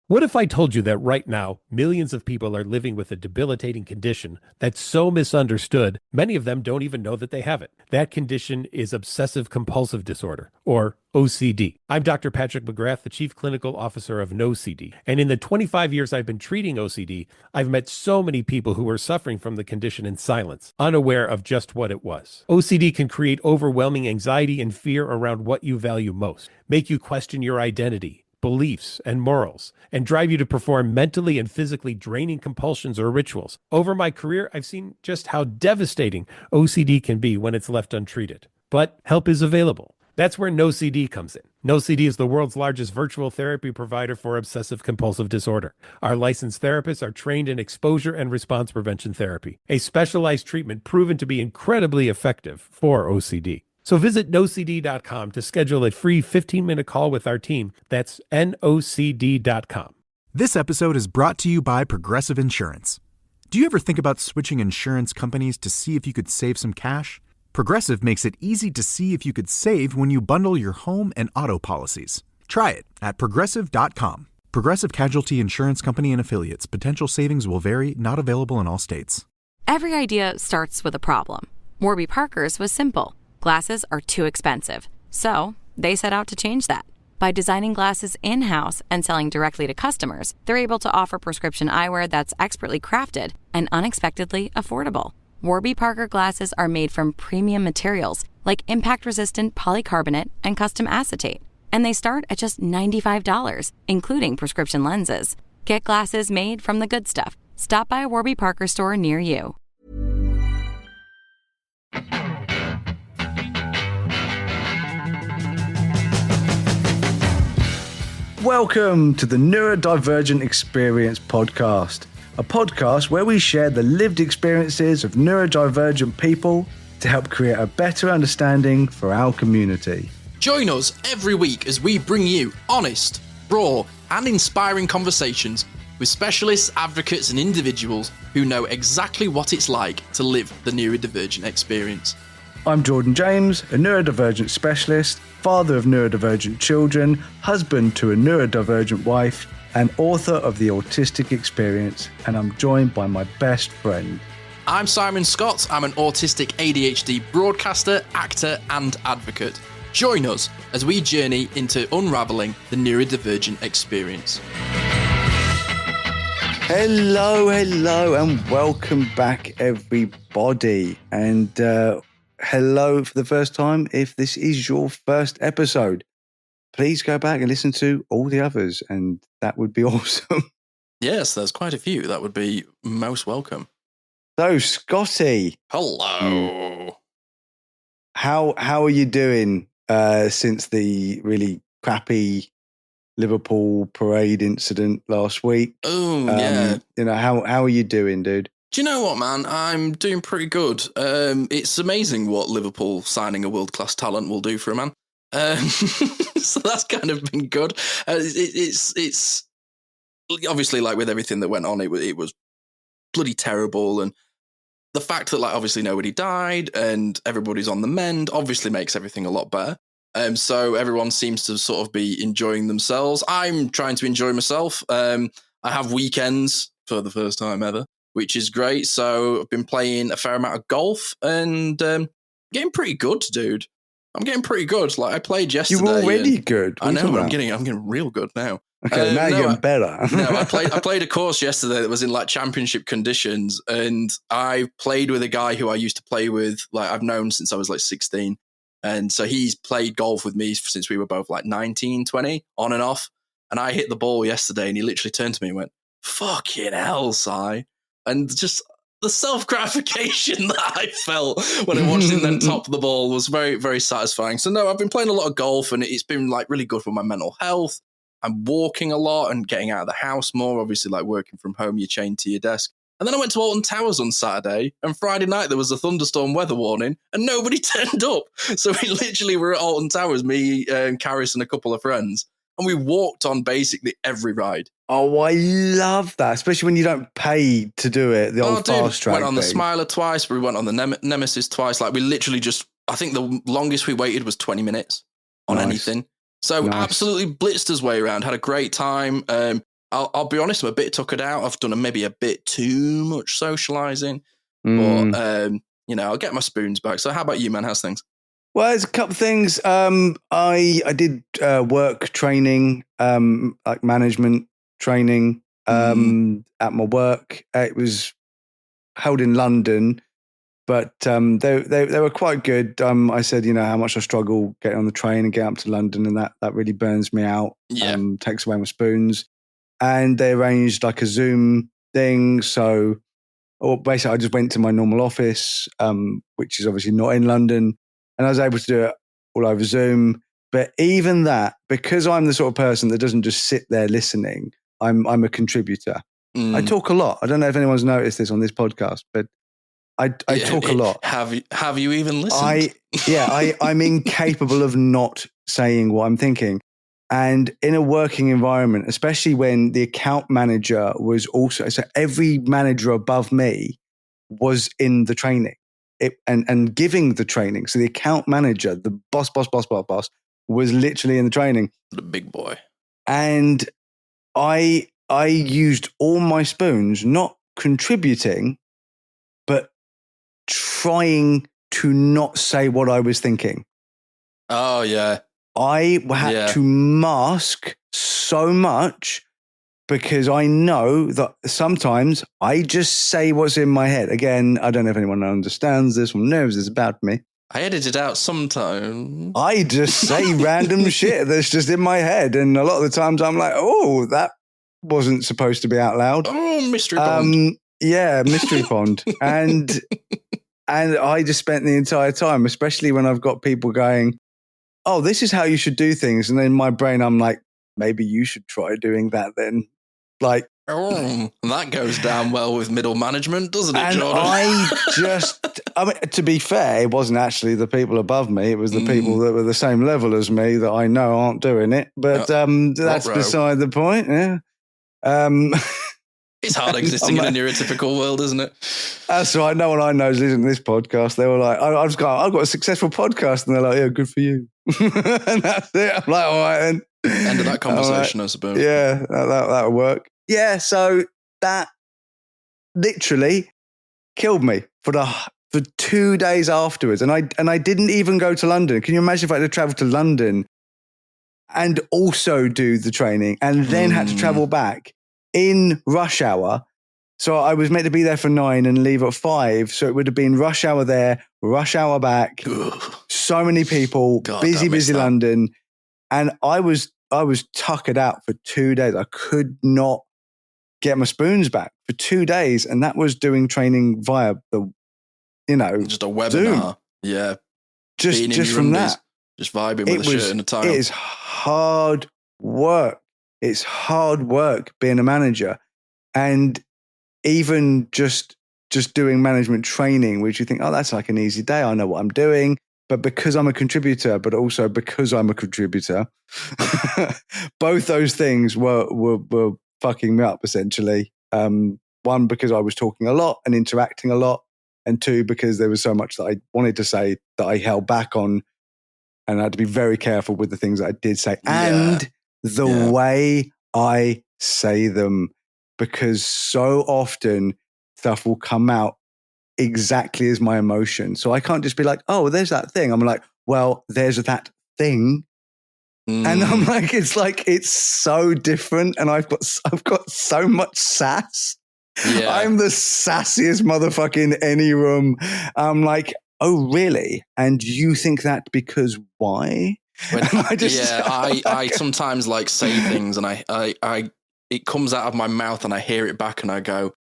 What if I told you that right now, millions of people are living with a debilitating condition that's so misunderstood, many of them don't even know that they have it? That condition is obsessive compulsive disorder, or OCD. I'm Dr. Patrick McGrath, the Chief Clinical Officer of NoCD. And in the 25 years I've been treating OCD, I've met so many people who were suffering from the condition in silence, unaware of just what it was. OCD can create overwhelming anxiety and fear around what you value most, make you question your identity, beliefs, and morals, and drive you to perform mentally and physically draining compulsions or rituals. Over my career, I've seen just how devastating OCD can be when it's left untreated. But help is available. That's where NoCD comes in. NoCD is the world's largest virtual therapy provider for obsessive compulsive disorder. Our licensed therapists are trained in exposure and response prevention therapy, a specialized treatment proven to be incredibly effective for OCD. So visit nocd.com to schedule a free 15-minute call with our team. That's nocd.com. This episode is brought to you by Progressive Insurance. Do you ever think about switching insurance companies to see if you could save some cash? Progressive makes it easy to see if you could save when you bundle your home and auto policies. Try it at progressive.com. Progressive Casualty Insurance Company and Affiliates. Potential savings will vary, not available in all states. Every idea starts with a problem. Warby Parker's was simple. Glasses are too expensive, so they set out to change that. By designing glasses in-house and selling directly to customers, they're able to offer prescription eyewear that's expertly crafted and unexpectedly affordable. Warby Parker glasses are made from premium materials like impact-resistant polycarbonate and custom acetate, and they start at just $95, including prescription lenses. Get glasses made from the good stuff. Stop by a Warby Parker store near you. Welcome to the Neurodivergent Experience podcast, a podcast where we share the lived experiences of neurodivergent people to help create a better understanding for our community. Join us every week as we bring you honest, raw, and inspiring conversations with specialists, advocates, and individuals who know exactly what it's like to live the neurodivergent experience. I'm Jordan James, a neurodivergent specialist, father of neurodivergent children, husband to a neurodivergent wife, and author of The Autistic Experience, and I'm joined by my best friend. I'm Simon Scott. I'm an autistic ADHD broadcaster, actor, and advocate. Join us as we journey into unraveling the neurodivergent experience. Hello, and welcome back, everybody. And hello for the first time. If this is your first episode, please go back and listen to all the others, and that would be awesome. Yes, there's quite a few. That would be most welcome. So, Scotty. Hello. How are you doing since the really crappy Liverpool parade incident last week? Oh, yeah. You know, how are you doing, dude? Do you know what, man? I'm doing pretty good. It's amazing what Liverpool signing a world-class talent will do for a man. So that's kind of been good. It's obviously, like, with everything that went on, it was bloody terrible. And the fact that, like, obviously nobody died and everybody's on the mend obviously makes everything a lot better. So everyone seems to sort of be enjoying themselves. I'm trying to enjoy myself. I have weekends for the first time ever, which is great. So I've been playing a fair amount of golf and getting pretty good, dude. I'm getting pretty good. Like, I played yesterday. You're already good. I know. I'm getting real good now. Okay, now you're getting better. I played a course yesterday that was in like championship conditions, and I played with a guy who I used to play with. Like, I've known since I was like 16, and so he's played golf with me since we were both like 19, 20, on and off. And I hit the ball yesterday, and he literally turned to me and went, "Fucking hell, Si!" And just the self-gratification that I felt when I watched him then top the ball was very, very satisfying. So no, I've been playing a lot of golf, and it's been like really good for my mental health. I'm walking a lot and getting out of the house more. Obviously, like working from home, you're chained to your desk. And then I went to Alton Towers on Saturday, and Friday night there was a thunderstorm weather warning, and nobody turned up. So we literally were at Alton Towers, me and Caris and a couple of friends, and we walked on basically every ride. Oh, I love that, especially when you don't pay to do it. The old fast track. We went on the thing. Smiler twice, we went on the Nemesis twice. Like, we literally just, I think the longest we waited was 20 minutes on anything. So absolutely blitzed his way around, had a great time. I'll be honest, I'm a bit tuckered out. I've done maybe a bit too much socializing, Mm. but I'll get my spoons back. So how about you, man? How's things? Well, there's a couple of things. I did work training, like management training at my work. It was held in London, but they were quite good. I said, how much I struggle getting on the train and get up to London, and that really burns me out. Yeah. Takes away my spoons. And they arranged like a Zoom thing. So basically, I just went to my normal office, which is obviously not in London, and I was able to do it all over Zoom. But even that, because I'm the sort of person that doesn't just sit there listening, I'm a contributor. I talk a lot. I don't know if anyone's noticed this on this podcast, but I talk a lot. Have you even listened? I'm incapable of not saying what I'm thinking. And in a working environment, especially when the account manager was also, so every manager above me was in the training and giving the training. So the account manager, the boss, was literally in the training. The big boy. And I used all my spoons, not contributing, but trying to not say what I was thinking. Oh, yeah. I had to mask so much because I know that sometimes I just say what's in my head. Again, I don't know if anyone understands this or knows this about me. I edit it out sometimes. I just say random shit that's just in my head. And a lot of the times I'm like, oh, that wasn't supposed to be out loud. Oh, mystery pond. Yeah, mystery pond. And I just spent the entire time, especially when I've got people going, oh, this is how you should do things. And then in my brain, I'm like, maybe you should try doing that then. Like, that goes down well with middle management, doesn't it, Jordan? I mean, to be fair, it wasn't actually the people above me. It was the people that were the same level as me that I know aren't doing it. But that's beside the point. Yeah. It's hard existing in a neurotypical world, isn't it? That's right. No one I know is listening to this podcast. They were like, I've got a successful podcast. And they're like, yeah, good for you. And that's it. I'm like, all right then. End of that conversation, I suppose. Yeah, that'll work. Yeah, so that literally killed me for 2 days afterwards. And I didn't even go to London. Can you imagine if I had to travel to London and also do the training and then had to travel back in rush hour? So I was meant to be there for 9 and leave at 5. So it would have been rush hour there, rush hour back. Ugh. So many people, God, busy London. And I was tuckered out for 2 days. I could not get my spoons back for 2 days. And that was doing training via the, just a webinar. Zoom. Yeah. Just from that. Just vibing with a shirt and a tie. It is hard work. It's hard work being a manager. And even just doing management training, which you think, oh, that's like an easy day. I know what I'm doing. But because I'm a contributor, but also because I'm a contributor, both those things were fucking me up, essentially. One, because I was talking a lot and interacting a lot. And two, because there was so much that I wanted to say that I held back on. And I had to be very careful with the things that I did say. And the way I say them, because so often stuff will come out exactly as my emotion. So I can't just be like, oh, there's that thing. I'm like, well, there's that thing. And I'm like, it's so different. And I've got so much sass. Yeah. I'm the sassiest motherfucker in any room. I'm like, oh, really? And you think that because why? I sometimes like say things and I it comes out of my mouth and I hear it back and I go,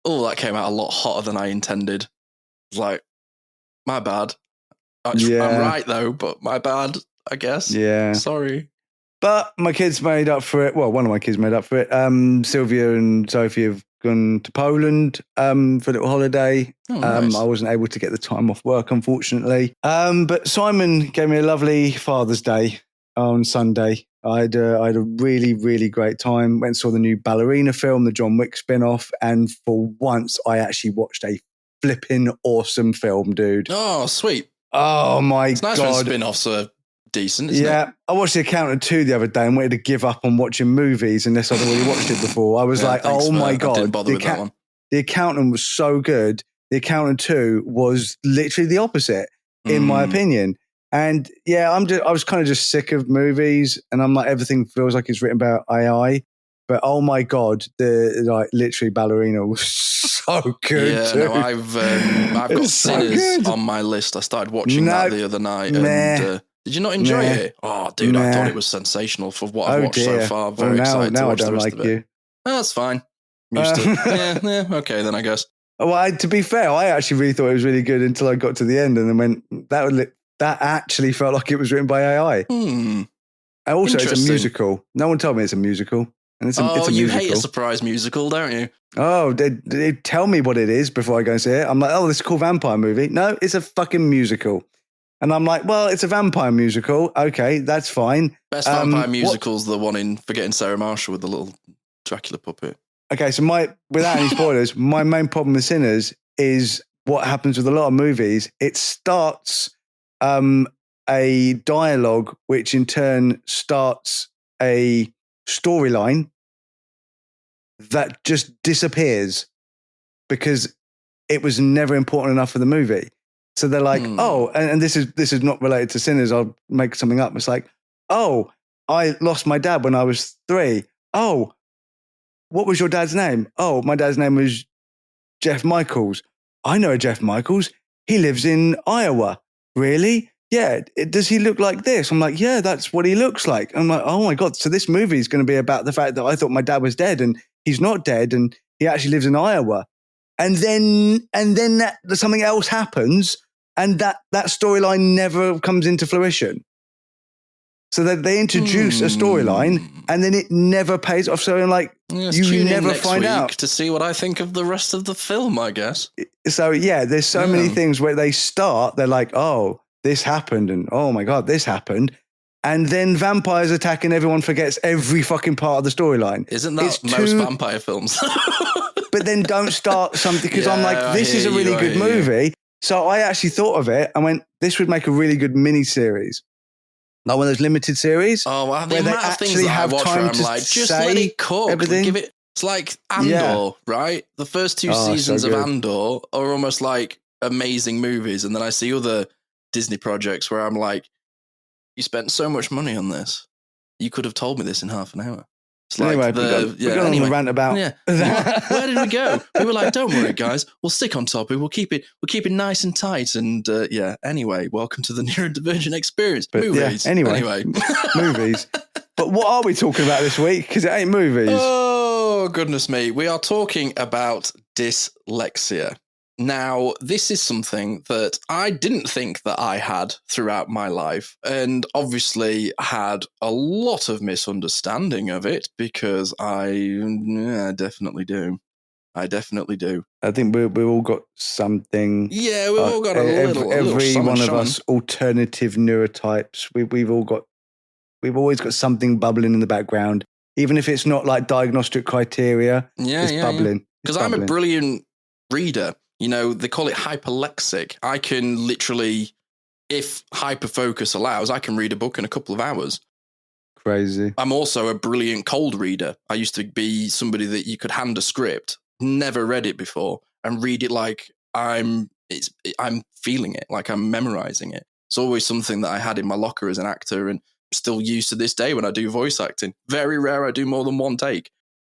oh, that came out a lot hotter than I intended. It's like, my bad. I'm right though, but my bad, I guess. Yeah. Sorry. But my kids made up for it. Well, one of my kids made up for it. Sylvia and Sophie have gone to Poland for a little holiday. Oh, nice. I wasn't able to get the time off work, unfortunately. But Simon gave me a lovely Father's Day on Sunday. I had a really, really great time. Went and saw the new Ballerina film, the John Wick spin-off. And for once, I actually watched a flipping awesome film, dude. Oh, sweet. Oh, my God. It's nice when spin-offs are decent, isn't it? Yeah, I watched The Accountant 2 the other day and wanted to give up on watching movies unless I'd already watched it before. I was like, oh my God. I didn't bother with that one. The Accountant was so good. The Accountant 2 was literally the opposite, in my opinion. And yeah, I was kind of just sick of movies, and I'm like, everything feels like it's written about AI. But oh my God, literally Ballerina was so good. Yeah, too. no, I've got Sinners on my list. I started watching that the other night. And, did you not enjoy it? Oh, dude, I thought it was sensational for what I've watched so far. Very excited to watch the rest of it. You. Oh, that's fine. I'm used to it. Yeah, okay then, I guess. Well, to be fair, I actually really thought it was really good until I got to the end and then went, that actually felt like it was written by AI. And also, it's a musical. No one told me it's a musical. And it's a musical. You hate a surprise musical, don't you? Oh, they tell me what it is before I go and see it. I'm like, oh, this is a cool vampire movie. No, it's a fucking musical. And I'm like, well, it's a vampire musical. Okay, that's fine. Best vampire musical's the one in Forgetting Sarah Marshall with the little Dracula puppet. Okay, so without any spoilers, my main problem with Sinners is what happens with a lot of movies. It starts a dialogue, which in turn starts a storyline that just disappears because it was never important enough for the movie. So they're like, oh, and this is not related to Sinners. I'll make something up. It's like, oh, I lost my dad when I was 3. Oh, what was your dad's name? Oh, my dad's name was Jeff Michaels. I know a Jeff Michaels. He lives in Iowa. Really? Yeah. Does he look like this? I'm like, yeah, that's what he looks like. I'm like, oh my God. So this movie is going to be about the fact that I thought my dad was dead and he's not dead and he actually lives in Iowa. And then something else happens and that storyline never comes into fruition. So that they introduce a storyline and then it never pays off. So I'm like, you never find out. To see what I think of the rest of the film, I guess. So yeah, there's so many things where they start, they're like, oh, this happened and oh my God, this happened. And then vampires attack and everyone forgets every fucking part of the storyline. Isn't that most vampire films? But then don't start something because I'm like, this is a really good movie. So I actually thought of it and went, this would make a really good mini series. Like one of those limited series. Oh, well, the amount of things that I watch where I'm like, just let it cook. Everything. Give it. It's like Andor, right? The first 2 seasons of Andor are almost like amazing movies. And then I see other Disney projects where I'm like, you spent so much money on this. You could have told me this in half an hour. It's like anyway, we got on the rant about that. Where did we go? We were like, don't worry, guys. We'll stick on topic. We'll keep it nice and tight. And anyway, welcome to the Neurodivergent Experience. Movies. Yeah, anyway. Movies. But what are we talking about this week? Because it ain't movies. Oh, goodness me. We are talking about dyslexia. Now, this is something that I didn't think that I had throughout my life, and obviously had a lot of misunderstanding of it because I definitely do. I think we've all got something. Yeah, we've all got a little. Every one of us alternative neurotypes. We've always got something bubbling in the background, even if it's not like diagnostic criteria. It's bubbling. Because I'm a brilliant reader. You know, they call it hyperlexic. I can literally, if hyperfocus allows, I can read a book in a couple of hours. Crazy. I'm also a brilliant cold reader. I used to be somebody that you could hand a script, never read it before, and read it like I'm feeling it, like I'm memorizing it. It's always something that I had in my locker as an actor and still use to this day when I do voice acting. Very rare I do more than one take.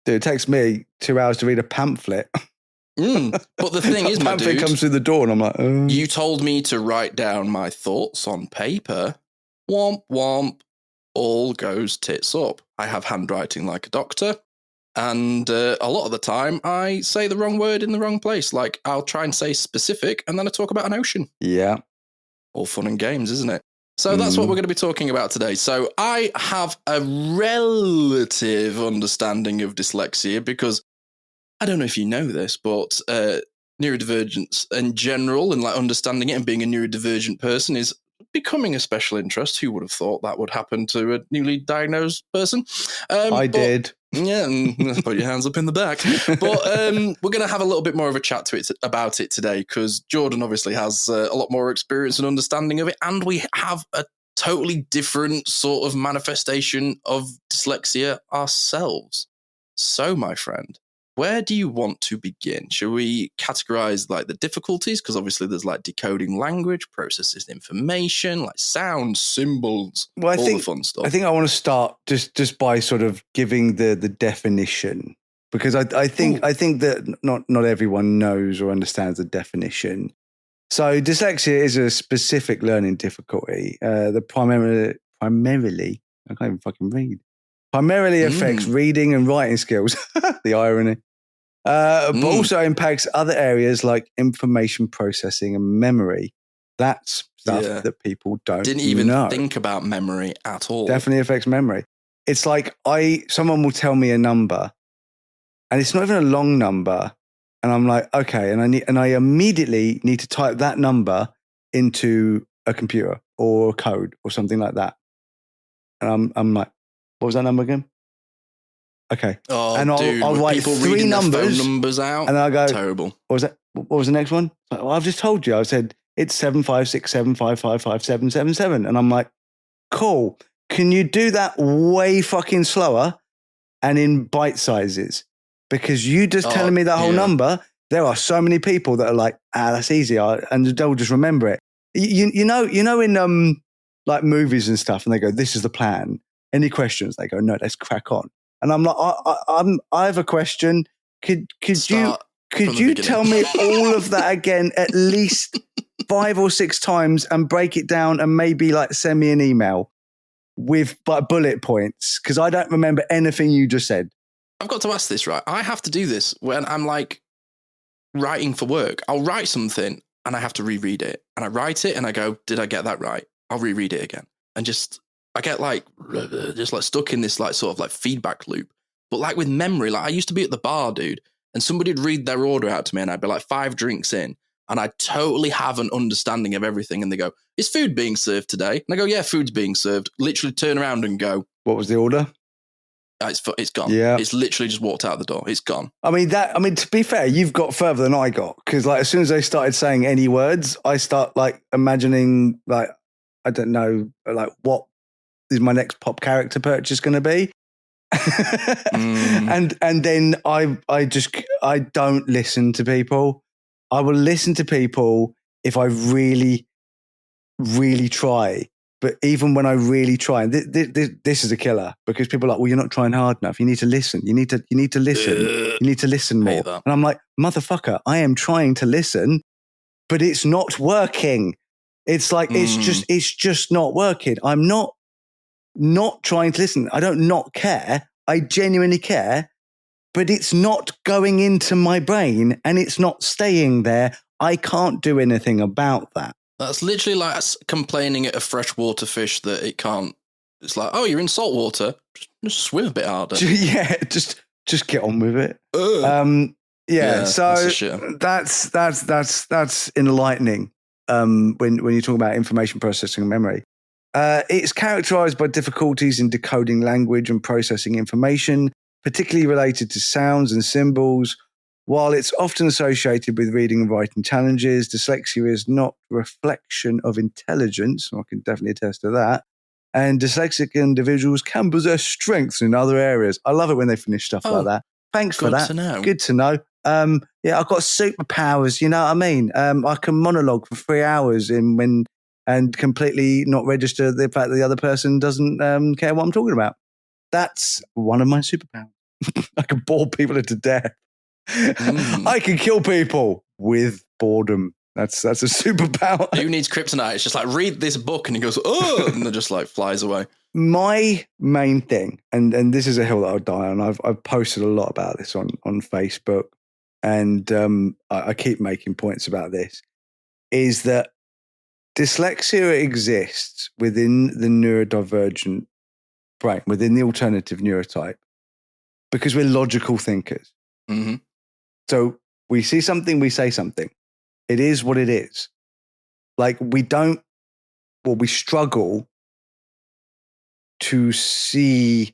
Dude, it takes me 2 hours to read a pamphlet. But the thing is, my dude, comes through the door and I'm like, you told me to write down my thoughts on paper. Womp womp, all goes tits up. I have handwriting like a doctor, and a lot of the time I say the wrong word in the wrong place. Like I'll try and say specific, and then I talk about an ocean. Yeah, all fun and games, isn't it? So that's what we're going to be talking about today. So I have a relative understanding of dyslexia because I don't know if you know this, but neurodivergence in general and like understanding it and being a neurodivergent person is becoming a special interest. Who would have thought that would happen to a newly diagnosed person? I did. Yeah, put your hands up in the back. But we're going to have a little bit more of a chat about it today because Jordan obviously has a lot more experience and understanding of it. And we have a totally different sort of manifestation of dyslexia ourselves. So, my friend, where do you want to begin? Shall we categorize like the difficulties? Because obviously there's like decoding language, processing information, like sounds, symbols, Well, all the fun stuff. I think I want to start just by sort of giving the definition, because I think that not everyone knows or understands the definition. So dyslexia is a specific learning difficulty. The primarily I can't even fucking read. Primarily affects reading and writing skills. The irony. But also impacts other areas like information processing and memory. That's stuff that people didn't even know. Think about memory at all. Definitely affects memory. It's like someone will tell me a number, and it's not even a long number, and I'm like, okay, and I immediately need to type that number into a computer or code or something like that. And I'm like, what was that number again? Okay. Oh, and I'll write people 3 numbers, phone numbers out. and I'll go, terrible. What was that? What was the next one? Like, well, I've just told you. I said it's 75675557777, and I'm like, cool. Can you do that way fucking slower and in bite sizes? Because you just telling me that whole number, there are so many people that are like, that's easy, and they'll just remember it. You know in like movies and stuff, and they go, this is the plan. Any questions? They go, no, let's crack on. And I'm like, I have a question. Could you tell me all of that again at least 5 or 6 times and break it down and maybe like send me an email with like bullet points? Because I don't remember anything you just said. I've got to ask this, right? I have to do this when I'm like writing for work. I'll write something and I have to reread it. And I write it and I go, did I get that right? I'll reread it again. And I get like, just like stuck in this like sort of like feedback loop. But like with memory, like I used to be at the bar, dude, and somebody would read their order out to me and I'd be like 5 drinks in and I totally have an understanding of everything. And they go, is food being served today? And I go, yeah, food's being served. Literally turn around and go, what was the order? It's gone. Yeah. It's literally just walked out the door. It's gone. I mean, to be fair, you've got further than I got. Because like as soon as they started saying any words, I start like imagining like, I don't know, like what is my next pop character purchase going to be? And then I don't listen to people. I will listen to people if I really, really try. But even when I really try, and this is a killer because people are like, well, you're not trying hard enough. You need to listen. You need to listen. You need to listen more. And I'm like, motherfucker, I am trying to listen, but it's not working. It's like, it's just not working. I'm not trying to listen. I don't not care. I genuinely care, but it's not going into my brain and it's not staying there. I can't do anything about that. That's literally like us complaining at a freshwater fish that it can't. It's like, oh, you're in salt water. Just swim a bit harder. Yeah, just get on with it. So that's enlightening. When you talk about information processing and memory, it's characterized by difficulties in decoding language and processing information, particularly related to sounds and symbols. While it's often associated with reading and writing challenges, dyslexia is not a reflection of intelligence. I can definitely attest to that. And dyslexic individuals can possess strengths in other areas. I love it when they finish stuff like that. Thanks for that. Good to know. I've got superpowers. You know what I mean? I can monologue for 3 hours and completely not register the fact that the other person doesn't care what I'm talking about. That's one of my superpowers. I can bore people to death. I can kill people with boredom. That's a superpower. Who needs kryptonite? It's just like, read this book, and he goes, oh, and then just like flies away. My main thing, and this is a hill that I'll die on. I've posted a lot about this on Facebook, and I keep making points about this, is that dyslexia exists within the neurodivergent brain, within the alternative neurotype, because we're logical thinkers. Mm-hmm. So we see something, we say something. It is what it is. Like we struggle to see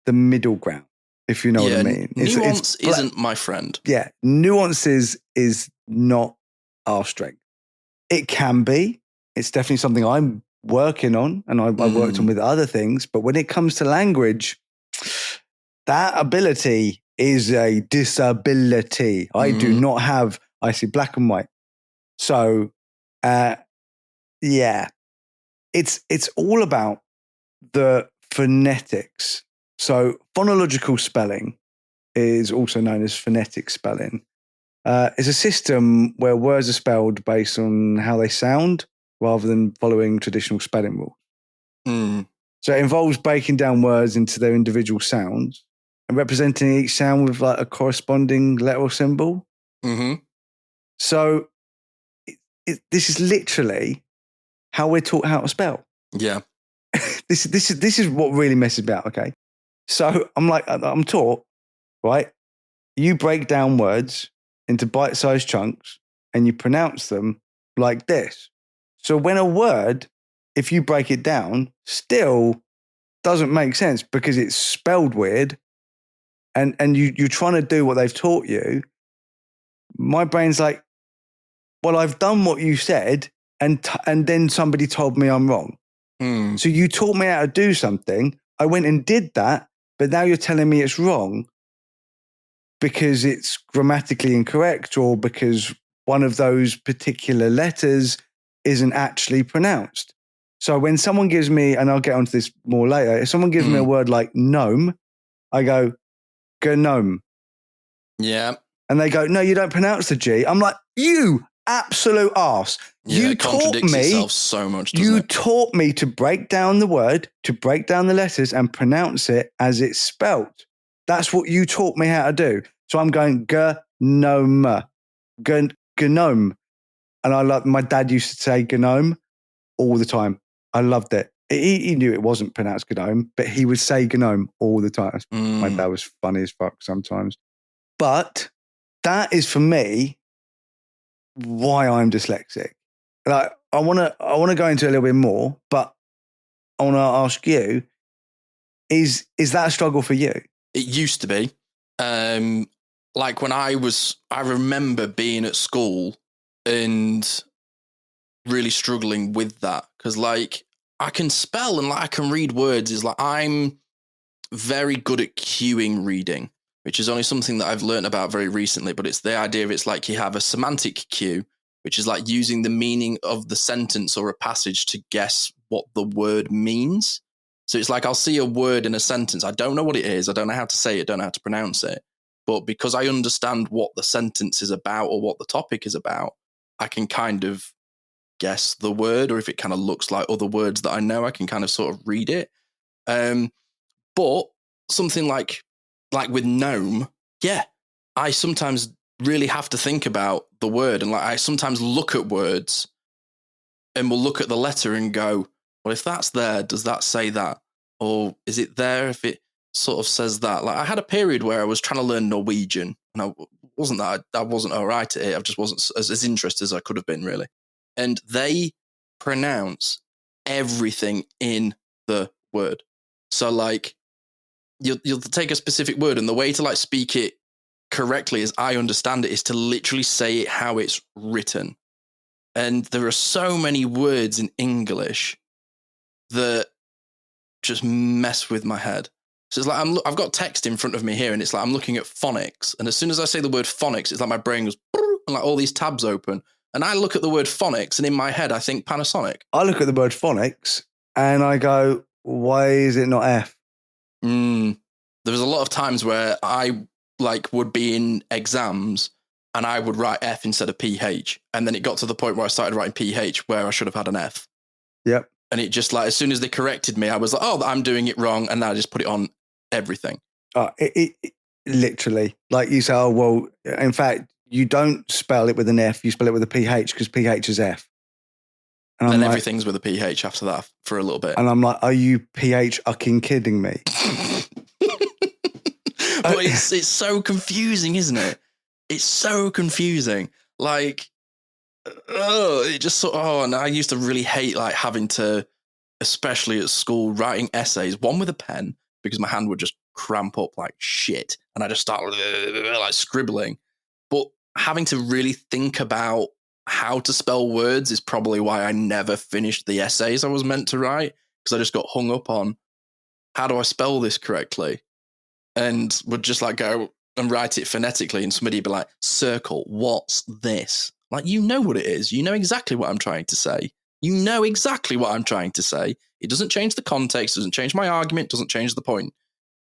the middle ground, if you know what I mean. Nuance isn't my friend. Yeah, nuance is not our strength. It can be. It's definitely something I'm working on, and I worked on with other things. But when it comes to language, that ability is a disability. I do not have, I see black and white. So, yeah, it's all about the phonetics. So phonological spelling is also known as phonetic spelling. It's a system where words are spelled based on how they sound rather than following traditional spelling rules. So it involves breaking down words into their individual sounds and representing each sound with like a corresponding letter or symbol. So this is literally how we're taught how to spell. Yeah. This is what really messes me up. Okay. So I'm taught, right? You break down words into bite-sized chunks and you pronounce them like this. So when a word, if you break it down, still doesn't make sense because it's spelled weird and you're trying to do what they've taught you, my brain's like, well, I've done what you said and then somebody told me I'm wrong. So you taught me how to do something. I went and did that, but now you're telling me it's wrong because it's grammatically incorrect or because one of those particular letters isn't actually pronounced. So when someone gives me, and I'll get onto this more later, if someone gives me a word like gnome, I go, gnome. Yeah. And they go, no, you don't pronounce the G. I'm like, you absolute arse. Yeah, You taught me itself so much. You It? taught me to break down the word, to break down the letters and pronounce it as it's spelt. That's what you taught me how to do. So I'm going gnome, gnome. And I love, my dad used to say gnome all the time. I loved it. He knew it wasn't pronounced gnome, but he would say gnome all the time. My dad was funny as fuck sometimes. But that is for me why I'm dyslexic. Like I want to go into a little bit more, but I want to ask you: is that a struggle for you? It used to be. Like when I remember being at school and really struggling with that because, like, I can spell and like I can read words. Is like I'm very good at cueing reading, which is only something that I've learned about very recently. But it's the idea of it's like you have a semantic cue, which is like using the meaning of the sentence or a passage to guess what the word means. So it's like I'll see a word in a sentence. I don't know what it is. I don't know how to say it. Don't know how to pronounce it. But because I understand what the sentence is about or what the topic is about, I can kind of guess the word, or if it kind of looks like other words that I know, I can kind of sort of read it. But something like with gnome, yeah, I sometimes really have to think about the word. And like I sometimes look at words and will look at the letter and go, well, if that's there, does that say that? Or is it there if it sort of says that? Like I had a period where I was trying to learn Norwegian and I wasn't all right at it. I just wasn't as interested as I could have been, really. And they pronounce everything in the word. So like you'll take a specific word and the way to like speak it correctly as I understand it is to literally say it how it's written. And there are so many words in English that just mess with my head. So it's like I've got text in front of me here and it's like I'm looking at phonics. And as soon as I say the word phonics, it's like my brain goes and like all these tabs open. And I look at the word phonics and in my head, I think Panasonic. I look at the word phonics and I go, why is it not F? There was a lot of times where I like would be in exams and I would write F instead of PH. And then it got to the point where I started writing PH where I should have had an F. Yep. And it just like, as soon as they corrected me, I was like, oh, I'm doing it wrong. And then I just put it on everything. It literally, like you say, oh, well, in fact, you don't spell it with an F, you spell it with a PH because PH is F. And then everything's with a PH after that for a little bit. And I'm like, are you PH-ucking kidding me? But it's so confusing, isn't it? It's so confusing. Like, it just sort of, and I used to really hate like having to, especially at school, writing essays, one with a pen, because my hand would just cramp up like shit. And I just start like scribbling. But having to really think about how to spell words is probably why I never finished the essays I was meant to write, because I just got hung up on how do I spell this correctly, and would just like go and write it phonetically, and somebody would be like, circle, what's this? Like, you know what it is. You know exactly what I'm trying to say. You know exactly what I'm trying to say. It doesn't change the context, doesn't change my argument, doesn't change the point.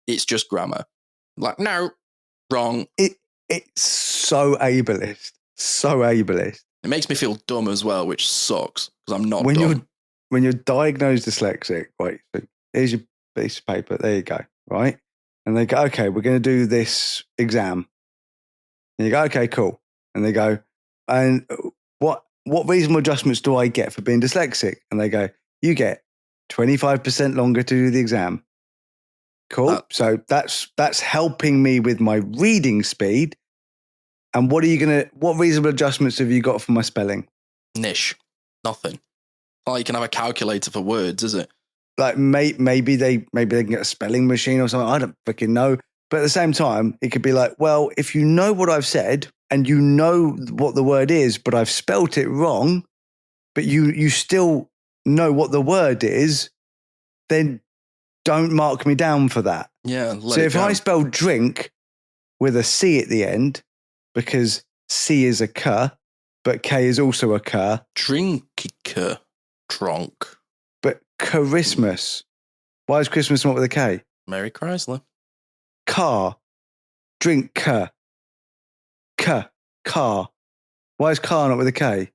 It's just grammar. Like, no, wrong. It's so ableist. So ableist. It makes me feel dumb as well, which sucks, because I'm not dumb. When you're diagnosed dyslexic, right, so here's your piece of paper, there you go, right? And they go, okay, we're going to do this exam. And you go, okay, cool. And they go, and what reasonable adjustments do I get for being dyslexic? And they go, you get 25% longer to do the exam. Cool. So that's helping me with my reading speed. And what reasonable adjustments have you got for my spelling? Niche. Nothing. Well, you can have a calculator for words, is it? Like maybe they can get a spelling machine or something. I don't freaking know. But at the same time, it could be like, well, if you know what I've said and you know what the word is, but I've spelt it wrong, but you still know what the word is, then don't mark me down for that. Yeah. So if I spell drink with a C at the end, because C is a K, but K is also a K. Drinker. Tronk. But Christmas. Why is Christmas not with a K? Mary Chrysler. Car. Drink K. K. Car. Why is car not with a K?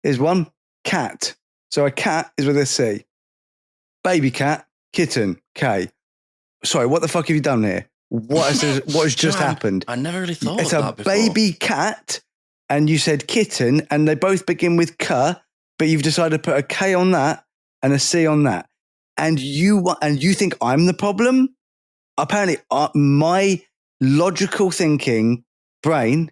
Here's one. Cat. So a cat is with a C. Baby cat. Kitten. K. Sorry, what the fuck have you done here? What has just happened? I never really thought it's of that before. It's a baby cat, and you said kitten, and they both begin with K, but you've decided to put a K on that and a C on that. And you think I'm the problem? Apparently, my logical thinking brain,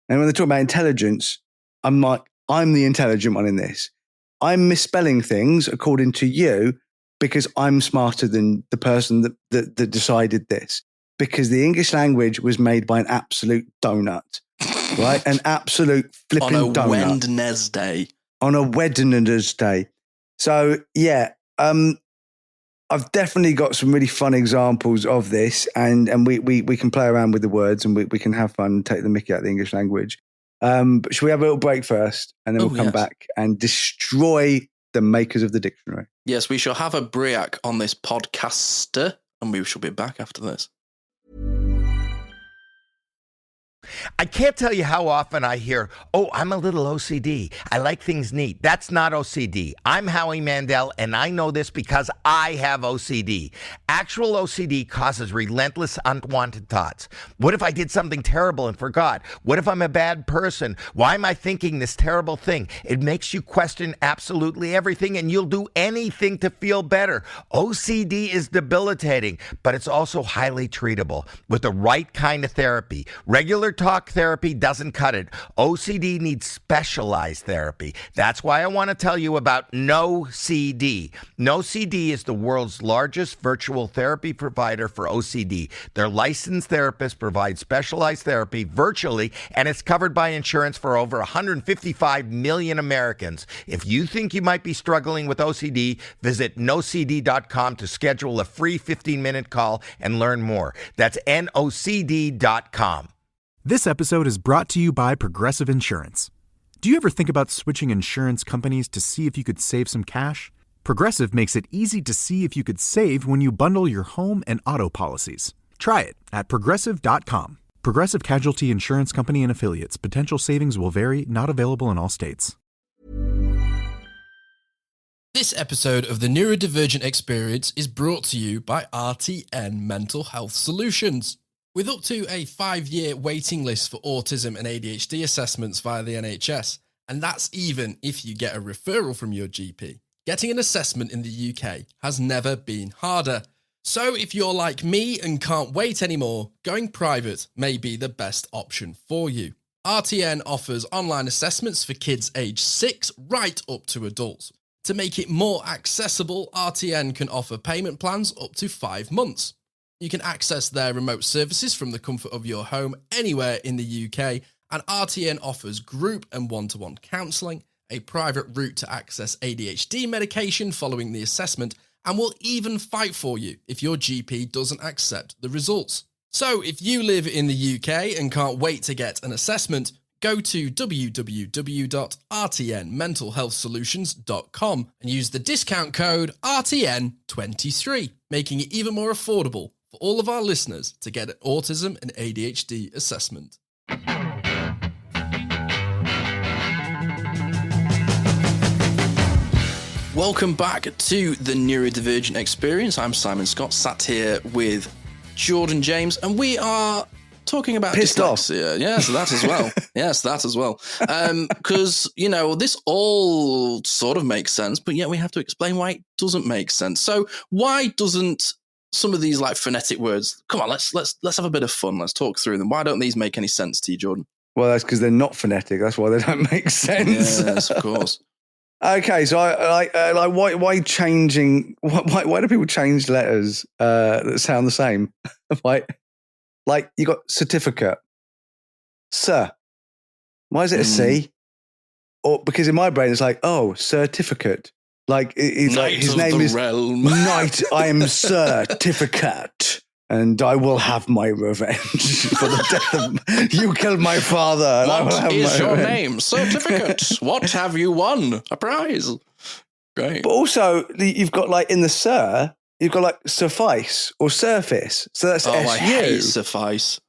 and when they talk about intelligence, I'm like, I'm the intelligent one in this. I'm misspelling things according to you because I'm smarter than the person that decided this. Because the English language was made by an absolute donut, right? An absolute flipping donut. On a Wednesday. On a Wednesday. So, yeah, I've definitely got some really fun examples of this, and we can play around with the words, and we can have fun and take the mickey out of the English language. But should we have a little break first, and then we'll come back and destroy the makers of the dictionary? Yes, we shall have a break on this podcaster, and we shall be back after this. I can't tell you how often I hear, oh, I'm a little OCD. I like things neat. That's not OCD. I'm Howie Mandel, and I know this because I have OCD. Actual OCD causes relentless unwanted thoughts. What if I did something terrible and forgot? What if I'm a bad person? Why am I thinking this terrible thing? It makes you question absolutely everything, and you'll do anything to feel better. OCD is debilitating, but it's also highly treatable with the right kind of therapy. Regular talk therapy doesn't cut it. OCD needs specialized therapy. That's why I want to tell you about NoCD. NoCD is the world's largest virtual therapy provider for OCD. Their licensed therapists provide specialized therapy virtually, and it's covered by insurance for over 155 million Americans. If you think you might be struggling with OCD, visit nocd.com to schedule a free 15-minute call and learn more. That's nocd.com. This episode is brought to you by Progressive Insurance. Do you ever think about switching insurance companies to see if you could save some cash? Progressive makes it easy to see if you could save when you bundle your home and auto policies. Try it at Progressive.com. Progressive Casualty Insurance Company and Affiliates. Potential savings will vary, not available in all states. This episode of the Neurodivergent Experience is brought to you by RTN Mental Health Solutions. With up to a 5-year waiting list for autism and ADHD assessments via the NHS, and that's even if you get a referral from your GP, getting an assessment in the UK has never been harder. So if you're like me and can't wait anymore, going private may be the best option for you. RTN offers online assessments for kids aged 6 right up to adults. To make it more accessible, RTN can offer payment plans up to 5 months. You can access their remote services from the comfort of your home anywhere in the UK, And RTN offers group and one-to-one counselling, a private route to access ADHD medication following the assessment, and will even fight for you if your GP doesn't accept the results. So if you live in the UK and can't wait to get an assessment, go to www.rtnmentalhealthsolutions.com and use the discount code RTN23, making it even more affordable for all of our listeners to get an autism and ADHD assessment. Welcome back to the Neurodivergent Experience. I'm Simon Scott, sat here with Jordan James, and we are talking about dyslexia. Yes, that as well. Yes, that as well. Because, this all sort of makes sense, but yet we have to explain why it doesn't make sense. So why doesn't some of these like phonetic words, come on, let's have a bit of fun. Let's talk through them. Why don't these make any sense to you, Jordan? Well, that's because they're not phonetic. That's why they don't make sense. Yes, of course. Okay, so why changing? Why do people change letters that sound the same? Like you got certificate, sir. Why is it a C? Or because in my brain it's like, oh, certificate. Like it's like his name is Knight. I am certificate, and I will have my revenge for the death of you killed my father. What is your name? Certificate. What have you won? A prize. Great. But also you've got like in the sir, you've got like suffice or surface. So that's SU. I hate suffice.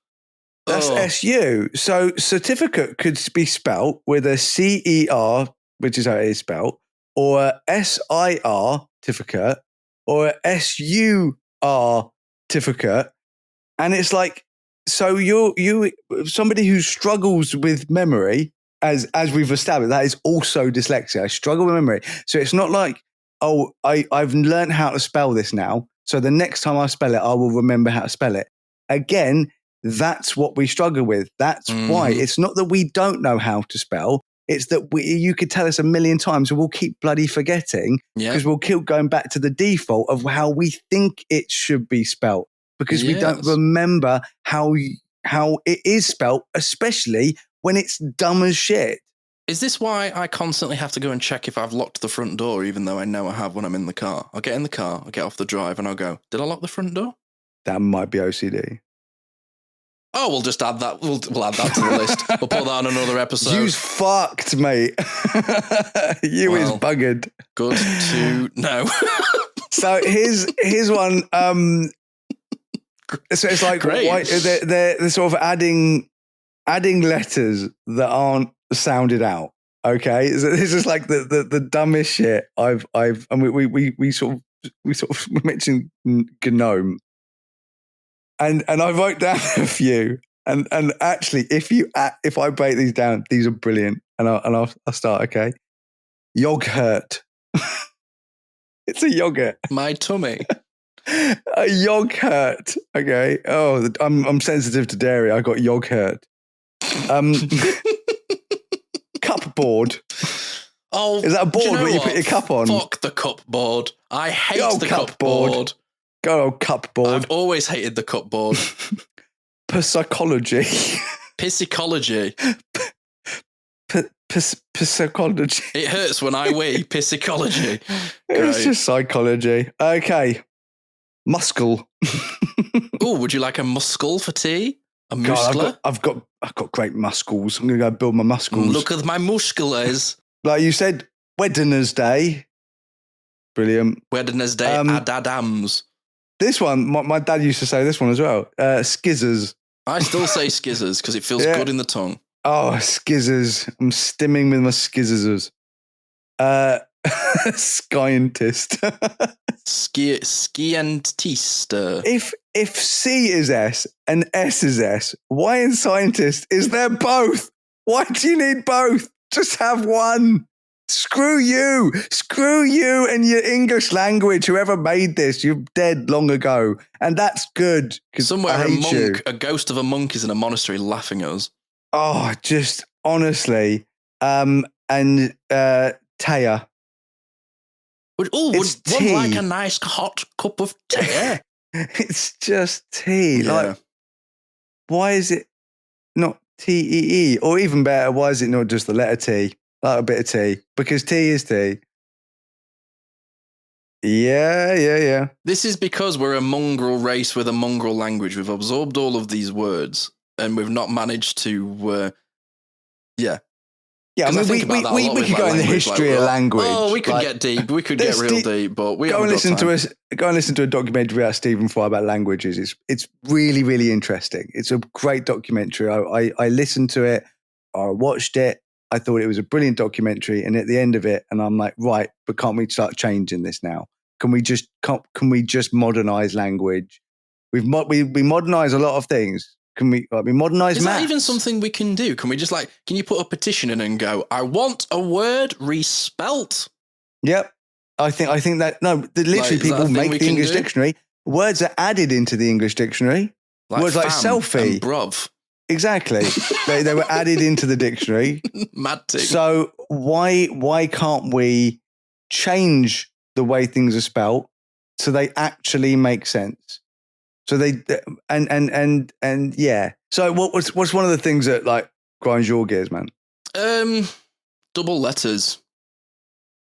That's SU. So certificate could be spelt with a CER, which is how it is spelt, or a SIR certificate, or a SUR certificate. And it's like, so you somebody who struggles with memory, as we've established, that is also dyslexia. I struggle with memory. So it's not like, oh, I've learned how to spell this now, so the next time I spell it, I will remember how to spell it. Again, that's what we struggle with. That's why. It's not that we don't know how to spell. It's that you could tell us a million times and we'll keep bloody forgetting because we'll keep going back to the default of how we think it should be spelt because we don't remember how it is spelt, especially when it's dumb as shit. Is this why I constantly have to go and check if I've locked the front door, even though I know I have when I'm in the car? I'll get in the car, I'll get off the drive, and I'll go, did I lock the front door? That might be OCD. Oh, we'll just add that. We'll add that to the list. We'll put that on another episode. You's fucked, mate. You is buggered. Good to know. So here's one. So it's like they're sort of adding letters that aren't sounded out. Okay, so this is like the dumbest shit I've. And we sort of mentioned GNOME. And I wrote down a few, and actually, if I break these down, these are brilliant. And I'll start. Okay, yogurt. It's a yogurt. My tummy. A yogurt. Okay. Oh, I'm sensitive to dairy. I got yogurt. Cupboard. Oh, is that a board where you put your cup on? Fuck the cupboard. I hate the cupboard. Go on, cupboard. I've always hated the cupboard. Psychology. Psychology. Psychology. It hurts when I wee. Psychology. It's just psychology. Okay. Muscle. Oh, would you like a muscle for tea? A muscular? I've got great muscles. I'm going to go build my muscles. Look at my musculars. Like you said, Wednesday. Brilliant. Wednesday, Adams. This one, my dad used to say this one as well. Skizzers. I still say skizzers because it feels good in the tongue. Oh, skizzers. I'm stimming with my skizzers. Scientist. Scientist. If C is S and S is S, why in scientist is there both? Why do you need both? Just have one. Screw you and your English language. Whoever made this, you're dead long ago. And that's good. Somewhere a ghost of a monk is in a monastery laughing at us. Oh, just honestly. And Taya. Would one like a nice hot cup of tea? It's just tea. Yeah. Like, why is it not T-E-E? Or even better, why is it not just the letter T? Like a bit of T. Because T is T. Yeah. This is because we're a mongrel race with a mongrel language. We've absorbed all of these words and we've not managed to, Yeah, I mean, we could go in the history of language. Oh, we could get deep. We could get real deep, but we go and listen to a documentary about Stephen Fry about languages. It's really, really interesting. It's a great documentary. I listened to it. I watched it. I thought it was a brilliant documentary. And at the end of it, and I'm like, right, but can't we start changing this now? Can we just modernize language? We modernize a lot of things. Can we modernize Is maths? that even something we can do? Can we just can you put a petition in and go, I want a word respelt? Yep. I think that, literally people make the English dictionary. Words are added into the English dictionary. Words like selfie. And bruv. Exactly. they were added into the dictionary. Mad thing. So why can't we change the way things are spelt so they actually make sense? So they and yeah. So what's one of the things that grinds your gears, man? Double letters.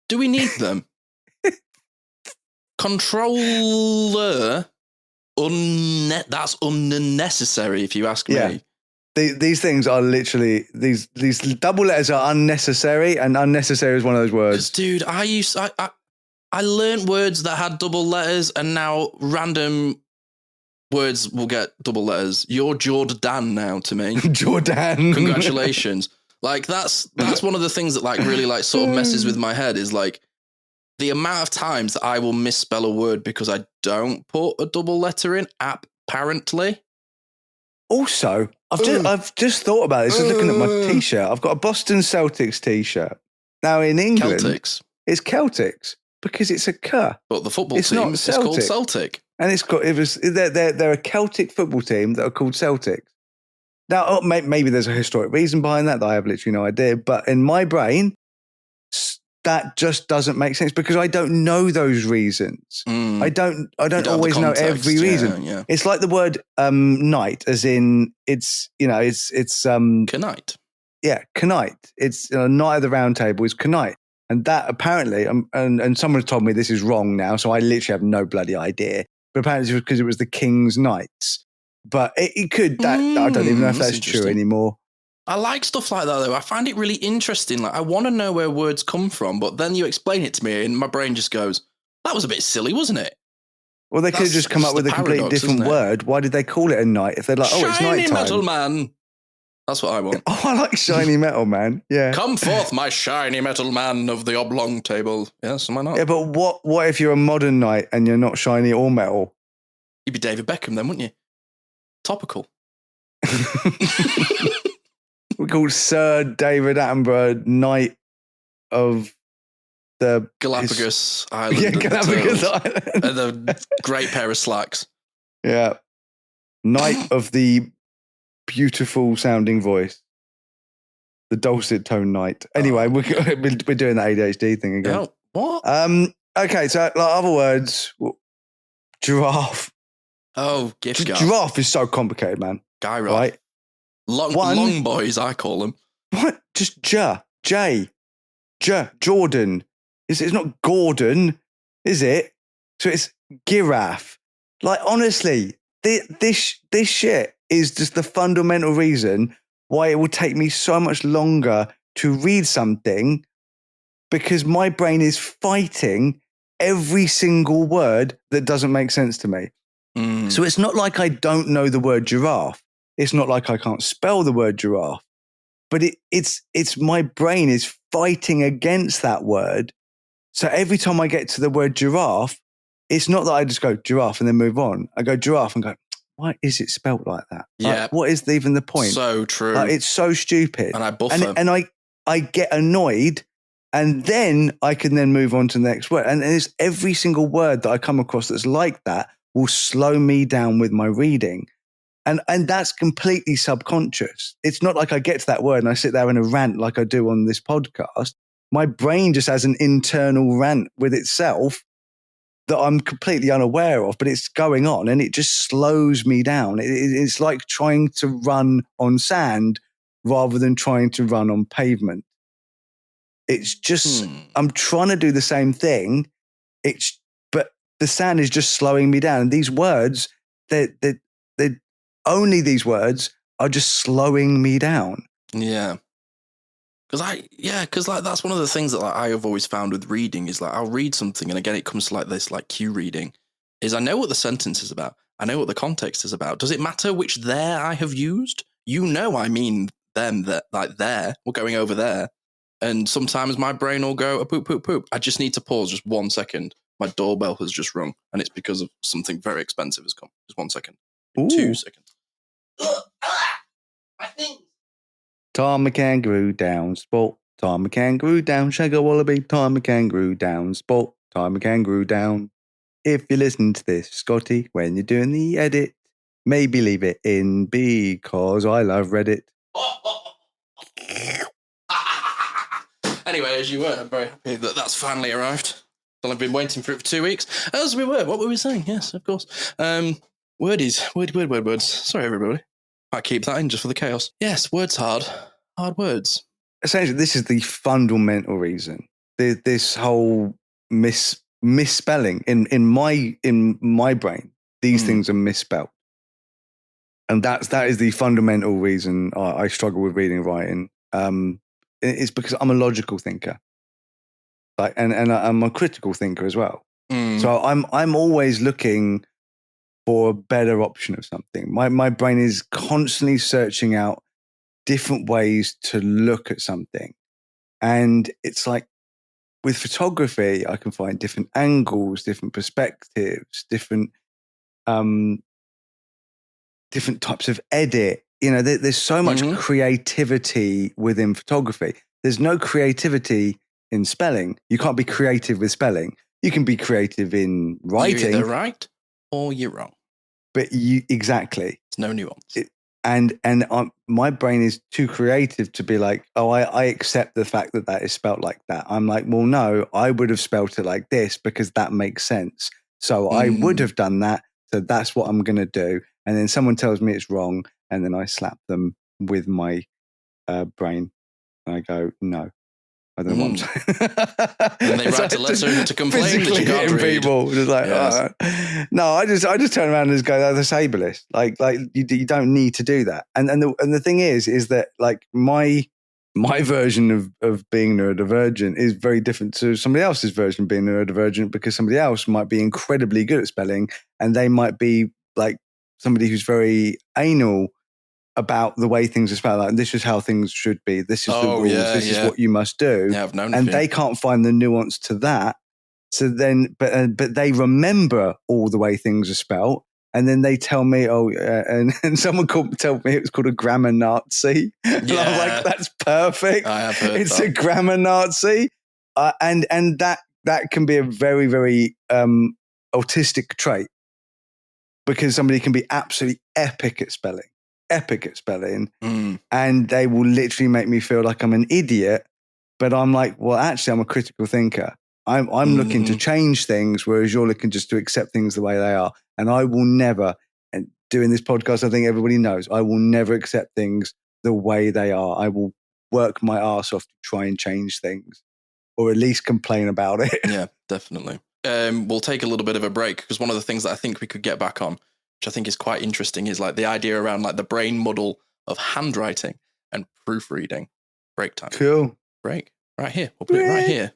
Do we need them? Controller. That's unnecessary, if you ask me. Yeah. These things are literally these double letters are unnecessary, and unnecessary is one of those words. Dude, I learned words that had double letters, and now random words will get double letters. You're Jordan now to me. Jordan. Congratulations. That's one of the things that really sort of messes with my head is the amount of times that I will misspell a word because I don't put a double letter in, apparently. Also, I've just thought about this. Just looking at my t-shirt. I've got a Boston Celtics t-shirt. Now in England, it's Celtics because it's a K. But the football team is called Celtic. And they're a Celtic football team that are called Celtics. Now, maybe there's a historic reason behind that I have literally no idea. But in my brain, that just doesn't make sense because I don't know those reasons. I don't always know every reason. Yeah. It's like the word night, as in it's Knight. Yeah, knight. It's Knight of the Round Table is knight. And that apparently, and someone told me this is wrong now, so I literally have no bloody idea. But apparently it's because it was the King's Knights. But it could, I don't even know if that's true anymore. I like stuff like that, though. I find it really interesting. I want to know where words come from, but then you explain it to me and my brain just goes, that was a bit silly, wasn't it? Well, they could have just come up with a completely different word. Why did they call it a night? If they're like, it's night time. Shiny metal man. That's what I want. Oh, I like shiny metal man. Yeah. Come forth, my shiny metal man of the oblong table. Yes, why not? Yeah, but what if you're a modern knight and you're not shiny or metal? You'd be David Beckham then, wouldn't you? Topical. We're called Sir David Attenborough, Knight of the Galapagos Island. Yeah, Galapagos Island. And the great pair of slacks. Yeah. Knight of the beautiful sounding voice. The dulcet tone knight. Anyway, we're doing the ADHD thing again. Oh, what? Okay, so other words, giraffe. Oh, gift guard. Giraffe is so complicated, man. Guy right? Long boys, I call them. What? Just Jordan. It's not Gordon, is it? So it's giraffe. Honestly, this shit is just the fundamental reason why it will take me so much longer to read something, because my brain is fighting every single word that doesn't make sense to me. So it's not like I don't know the word giraffe. It's not like I can't spell the word giraffe, but it's my brain is fighting against that word. So every time I get to the word giraffe, it's not that I just go giraffe and then move on. I go giraffe and go, why is it spelt like that? Yeah. What is even the point? So true. It's so stupid. And I buffer. And I get annoyed, and then I can then move on to the next word. And it's every single word that I come across that's like that will slow me down with my reading. And that's completely subconscious. It's not like I get to that word and I sit there in a rant like I do on this podcast. My brain just has an internal rant with itself that I'm completely unaware of, but it's going on and it just slows me down. It's like trying to run on sand rather than trying to run on pavement. It's just, I'm trying to do the same thing. But the sound is just slowing me down. And these words, only these words are just slowing me down. Yeah. Because like that's one of the things that like, I have always found with reading is like I'll read something, and again it comes to like this like cue reading, is I know what the sentence is about, I know what the context is about. Does it matter which there I have used? I mean them, that like there, we're going over there, and sometimes my brain will go a poop poop poop. I just need to pause just 1 second. My doorbell has just rung, and it's because of something very expensive has come. Just 1 second. Ooh. 2 seconds. I think. Time a kangaroo down, sport. Time a kangaroo down, shag a wallaby. Time a kangaroo down, sport. Time a kangaroo down. If you listen to this, Scotty, when you're doing the edit, maybe leave it in because I love Reddit. Anyway, as you were, I'm very happy that that's finally arrived. Well, I've been waiting for it for 2 weeks. As we were, what were we saying? Yes, of course. Words. Sorry, everybody. I keep that in just for the chaos. Yes, words hard words. Essentially, this is the fundamental reason. This whole misspelling in my brain, these things are misspelled, and that is the fundamental reason I struggle with reading and writing. It's because I'm a logical thinker, like, and I'm a critical thinker as well. So I'm always looking for a better option of something. My brain is constantly searching out different ways to look at something. And it's like with photography, I can find different angles, different perspectives, different types of edit. You know, there's so much creativity within photography. There's no creativity in spelling. You can't be creative with spelling. You can be creative in writing. You're either right or you're wrong. But exactly. There's no nuance. And my brain is too creative to be like, oh, I accept the fact that is spelt like that. I'm like, well, no, I would have spelt it like this because that makes sense. So I would have done that. So that's what I'm going to do. And then someone tells me it's wrong. And then I slap them with my brain. And I go, no. I don't know what I'm saying. And they write a letter to complain that you can't read. People just like, no, I just turn around and just go, that's ableist. Like you don't need to do that. And the thing is that like my version of being neurodivergent is very different to somebody else's version of being neurodivergent, because somebody else might be incredibly good at spelling, and they might be like somebody who's very anal about the way things are spelled out, and this is how things should be. This is the rules. This is what you must do. Yeah, I've known and they can't find the nuance to that. So then, but they remember all the way things are spelled, and then they tell me, and someone told me it was called a grammar Nazi. And I'm like, that's perfect. I have heard it's a grammar Nazi, and that can be a very, very autistic trait, because somebody can be absolutely epic at spelling, and they will literally make me feel like I'm an idiot. But I'm like, well, actually, I'm a critical thinker. I'm looking to change things, whereas you're looking just to accept things the way they are. And I will never, and doing this podcast, I think everybody knows, I will never accept things the way they are. I will work my ass off to try and change things, or at least complain about it. Yeah, definitely. We'll take a little bit of a break, because one of the things that I think we could get back on, which I think is quite interesting, is like the idea around like the brain muddle of handwriting and proofreading. Break time. Cool. Break. Right here. We'll put it right here.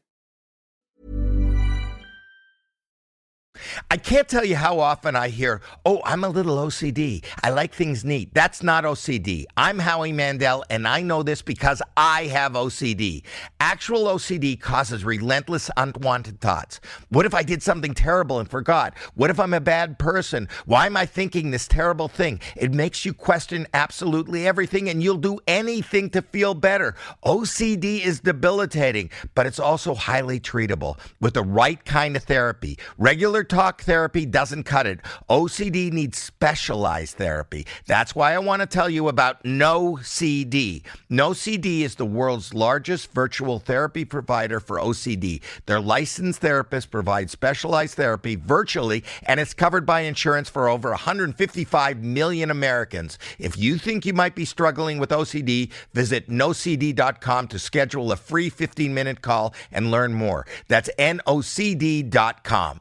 I can't tell you how often I hear, oh, I'm a little OCD. I like things neat. That's not OCD. I'm Howie Mandel, and I know this because I have OCD. Actual OCD causes relentless unwanted thoughts. What if I did something terrible and forgot? What if I'm a bad person? Why am I thinking this terrible thing? It makes you question absolutely everything, and you'll do anything to feel better. OCD is debilitating, but it's also highly treatable with the right kind of therapy. Regular talk therapy doesn't cut it. OCD needs specialized therapy. That's why I want to tell you about NoCD. NoCD is the world's largest virtual therapy provider for OCD. Their licensed therapists provide specialized therapy virtually, and it's covered by insurance for over 155 million Americans. If you think you might be struggling with OCD, visit nocd.com to schedule a free 15-minute call and learn more. That's nocd.com.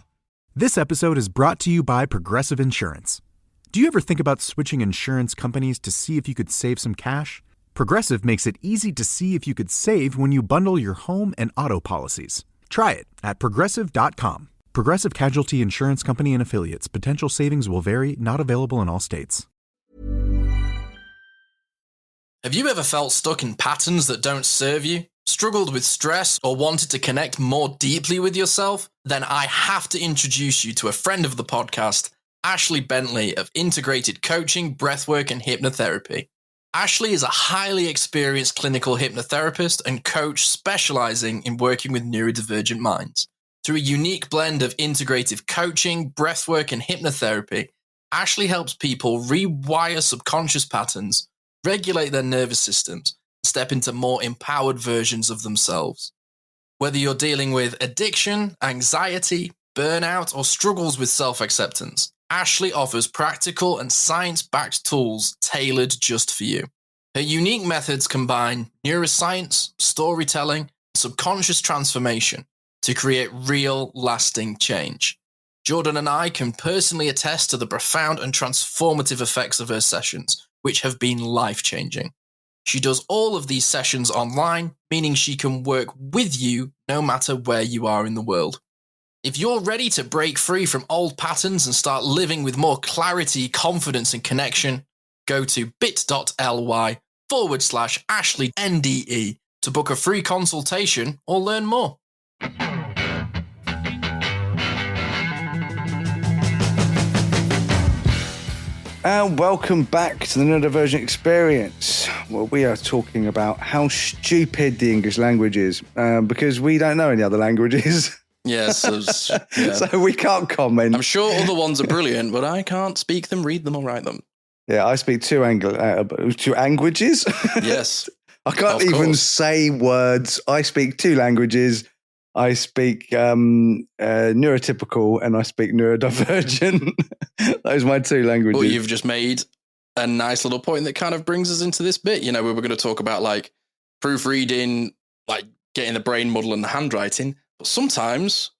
This episode is brought to you by Progressive Insurance. Do you ever think about switching insurance companies to see if you could save some cash? Progressive makes it easy to see if you could save when you bundle your home and auto policies. Try it at progressive.com. Progressive Casualty Insurance Company and Affiliates. Potential savings will vary, not available in all states. Have you ever felt stuck in patterns that don't serve you? Struggled with stress or wanted to connect more deeply with yourself? Then I have to introduce you to a friend of the podcast, Ashley Bentley of Integrated Coaching, Breathwork and Hypnotherapy. Ashley is a highly experienced clinical hypnotherapist and coach specializing in working with neurodivergent minds. Through a unique blend of integrative coaching, breathwork and hypnotherapy, Ashley helps people rewire subconscious patterns, regulate their nervous systems, step into more empowered versions of themselves. Whether you're dealing with addiction, anxiety, burnout, or struggles with self-acceptance, Ashley offers practical and science-backed tools tailored just for you. Her unique methods combine neuroscience, storytelling, and subconscious transformation to create real, lasting change. Jordan and I can personally attest to the profound and transformative effects of her sessions, which have been life-changing. She does all of these sessions online, meaning she can work with you no matter where you are in the world. If you're ready to break free from old patterns and start living with more clarity, confidence, and connection, go to bit.ly/Ashley NDE to book a free consultation or learn more. And welcome back to the Neurodivergent Experience. Well, we are talking about how stupid the English language is, because we don't know any other languages. Yes, yeah. So we can't comment. I'm sure other ones are brilliant, but I can't speak them, read them, or write them. Yeah, I speak two languages. Yes. I can't even say words. I speak two languages. I speak neurotypical and I speak neurodivergent. Those are my two languages. Well, you've just made a nice little point that kind of brings us into this bit. You know, we were going to talk about like proofreading, like getting the brain muddle and the handwriting. But sometimes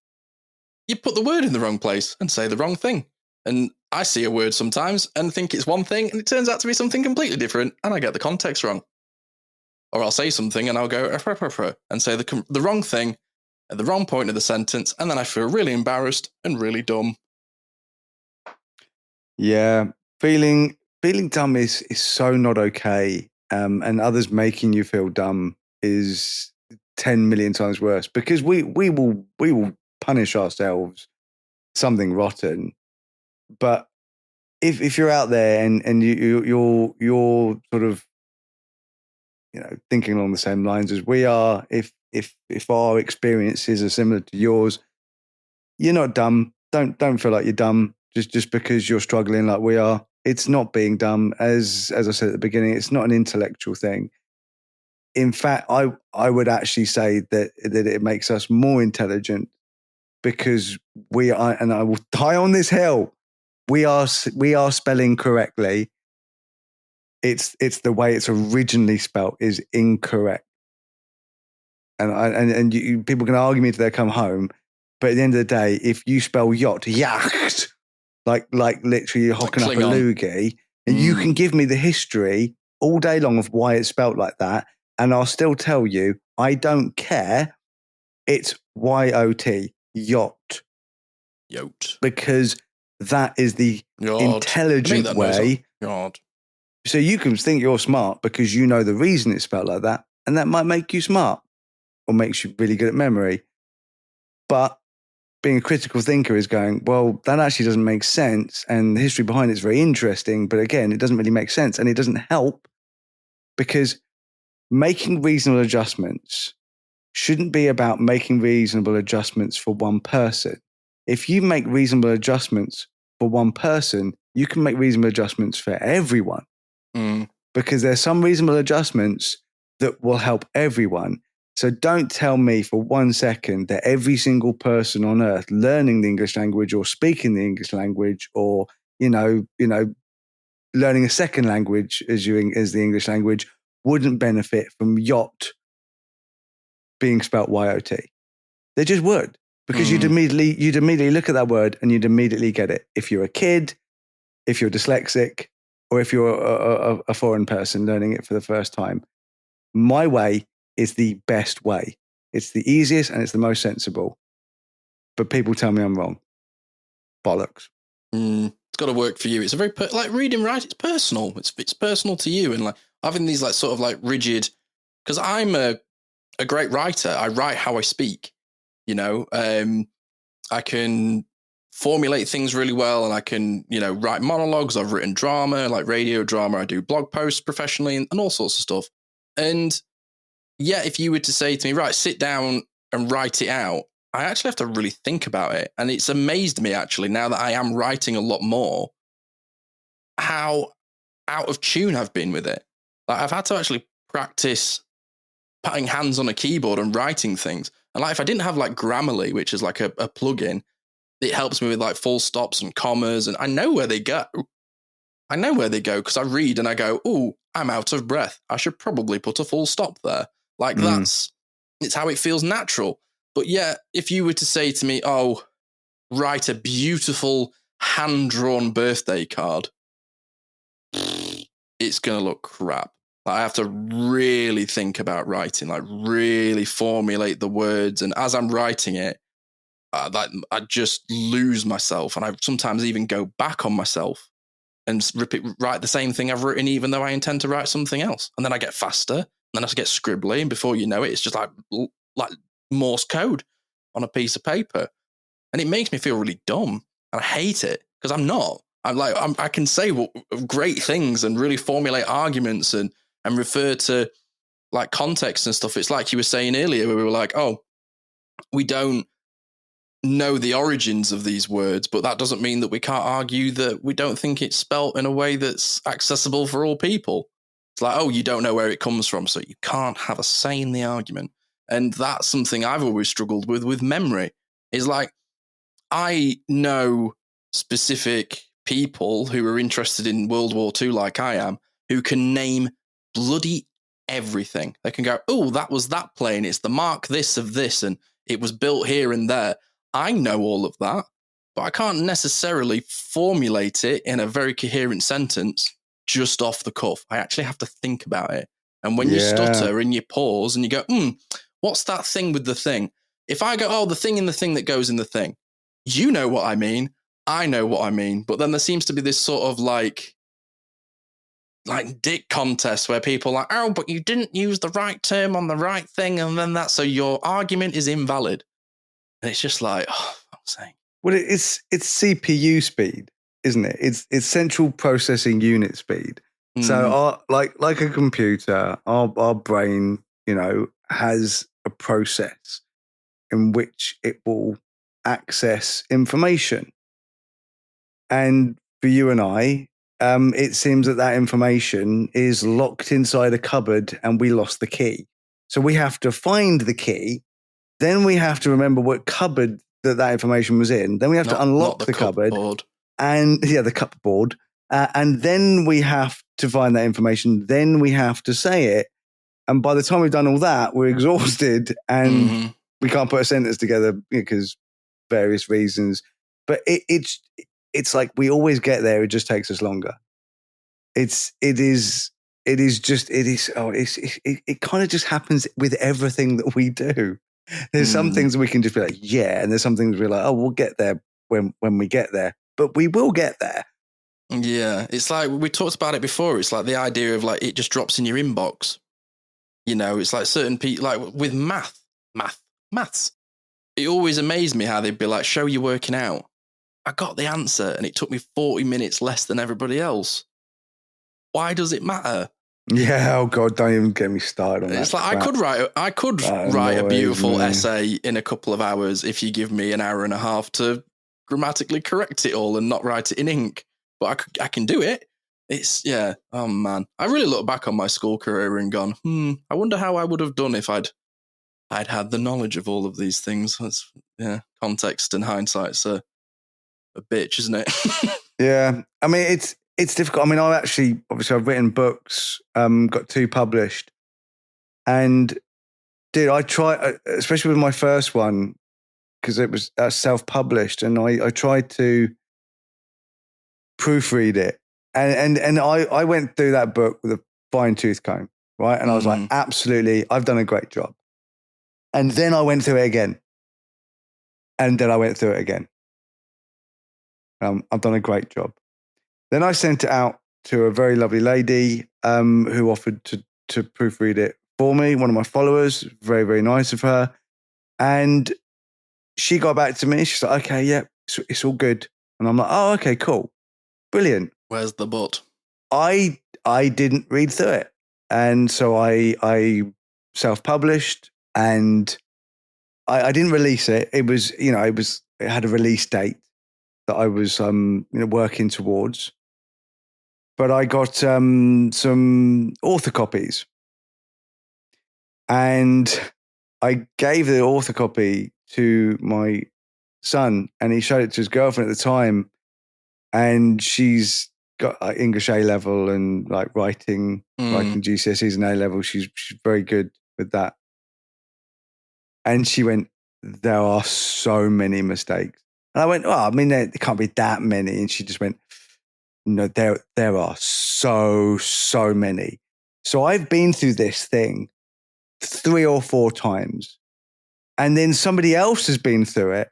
you put the word in the wrong place and say the wrong thing. And I see a word sometimes and think it's one thing and it turns out to be something completely different and I get the context wrong. Or I'll say something and I'll go and say the wrong thing at the wrong point of the sentence, and then I feel really embarrassed and really dumb. Yeah, feeling dumb is so not okay, and others making you feel dumb is 10 million times worse, because we will punish ourselves something rotten. But if you're out there and you're sort of, you know, thinking along the same lines as we are, if our experiences are similar to yours, you're not dumb. Don't feel like you're dumb just because you're struggling like we are. It's not being dumb. As I said at the beginning, it's not an intellectual thing. In fact, I would actually say that it makes us more intelligent because we are, and I will die on this hill, we are spelling correctly. It's the way it's originally spelt is incorrect. And people can argue me till they come home, but at the end of the day, if you spell yacht, like literally you're hocking up a loogie, and you can give me the history all day long of why it's spelt like that, and I'll still tell you, I don't care. It's Y-O-T, yacht. Yacht. Because that is the intelligent way. Yacht. So you can think you're smart because you know the reason it's spelled like that, and that might make you smart. Or makes you really good at memory. But being a critical thinker is going, well, that actually doesn't make sense. And the history behind it is very interesting. But again, it doesn't really make sense. And it doesn't help because making reasonable adjustments shouldn't be about making reasonable adjustments for one person. if you make reasonable adjustments for one person, you can make reasonable adjustments for everyone. Because there's some reasonable adjustments that will help everyone. So don't tell me for 1 second that every single person on earth learning the English language or speaking the English language or, learning a second language as the English language wouldn't benefit from yacht being spelt Y-O-T. They just would, because you'd immediately look at that word and you'd immediately get it. If you're a kid, if you're dyslexic, or if you're a foreign person learning it for the first time, my way is the best way. It's the easiest and it's the most sensible. But people tell me I'm wrong. Bollocks. It's got to work for you. It's a very like reading, right? It's personal. It's personal to you, and like having these like sort of like rigid. Because I'm a great writer. I write how I speak. I can formulate things really well, and I can write monologues. I've written drama, like radio drama. I do blog posts professionally and all sorts of stuff. And yeah, if you were to say to me, right, sit down and write it out, I actually have to really think about it. And it's amazed me, actually, now that I am writing a lot more, how out of tune I've been with it. Like, I've had to actually practice putting hands on a keyboard and writing things. And like, if I didn't have like Grammarly, which is like a plugin, it helps me with like full stops and commas, and I know where they go. Because I read and I go, oh, I'm out of breath. I should probably put a full stop there. Like it's how it feels natural. But yeah, if you were to say to me, oh, write a beautiful hand-drawn birthday card, it's going to look crap. Like, I have to really think about writing, like really formulate the words. And as I'm writing it, I just lose myself. And I sometimes even go back on myself and write the same thing I've written, even though I intend to write something else. And then I get faster, and then I get scribbly. And before you know it, it's just like Morse code on a piece of paper. And it makes me feel really dumb. And I hate it because I'm not. I can say great things and really formulate arguments and refer to like context and stuff. It's like you were saying earlier, where we were like, oh, we don't know the origins of these words, but that doesn't mean that we can't argue that we don't think it's spelt in a way that's accessible for all people. It's like, oh, you don't know where it comes from, so you can't have a say in the argument. And that's something I've always struggled with memory. Is like, I know specific people who are interested in World War II, like I am, who can name bloody everything. They can go, oh, that was that plane. It's the mark this of this, and it was built here and there. I know all of that, but I can't necessarily formulate it in a very coherent sentence just off the cuff. I actually have to think about it. And when you stutter and you pause and you go, what's that thing with the thing? If I go, oh, the thing in the thing that goes in the thing, you know what I mean. I know what I mean. But then there seems to be this sort of like dick contest where people are like, oh, but you didn't use the right term on the right thing. And then so your argument is invalid. And it's just like, oh, I'm saying. Well, it's CPU speed, isn't it? It's central processing unit speed. So like a computer, our brain, has a process in which it will access information. And for you and I, it seems that information is locked inside a cupboard and we lost the key. So we have to find the key. Then we have to remember what cupboard that information was in. Then we have to unlock the cupboard. And the cupboard. And then we have to find that information. Then we have to say it. And by the time we've done all that, we're exhausted and we can't put a sentence together because various reasons. But it's like we always get there. It just takes us longer. It kind of just happens with everything that we do. There's some things we can just be like, yeah. And there's some things we're like, oh, we'll get there when we get there, but we will get there. Yeah. It's like, we talked about it before. It's like the idea of like, it just drops in your inbox. It's like certain people, like with maths. It always amazed me how they'd be like, show you working out. I got the answer and it took me 40 minutes less than everybody else. Why does it matter? Yeah, oh God, don't even get me started on that. It's like I could write a beautiful essay in a couple of hours if you give me an hour and a half to grammatically correct it all and not write it in ink, but I can do it. It's, yeah, oh man. I really look back on my school career and gone, I wonder how I would have done if I'd had the knowledge of all of these things. That's, yeah, context and hindsight's a bitch, isn't it? Yeah. I mean, it's difficult. I mean, obviously I've written books, got 2 published. And dude, I try, especially with my first one, because it was self-published, and I tried to proofread it. And I went through that book with a fine-tooth comb, right? And I was like, absolutely, I've done a great job. And then I went through it again. And then I went through it again. I've done a great job. Then I sent it out to a very lovely lady who offered to proofread it for me, one of my followers. Very, very nice of her. And she got back to me. She's like, okay, yeah, it's all good. And I'm like, oh, okay, cool. Brilliant. Where's the but? I didn't read through it. And so I self-published, and I didn't release it. It was, it had a release date that I was, working towards. But I got some author copies, and I gave the author copy to my son, and he showed it to his girlfriend at the time, and she's got English A level and like writing GCSEs and A level. She's very good with that. And she went, there are so many mistakes. And I went, oh, I mean, there can't be that many. And she just went, no, there are so many. So I've been through this thing 3 or 4 times. And then somebody else has been through it,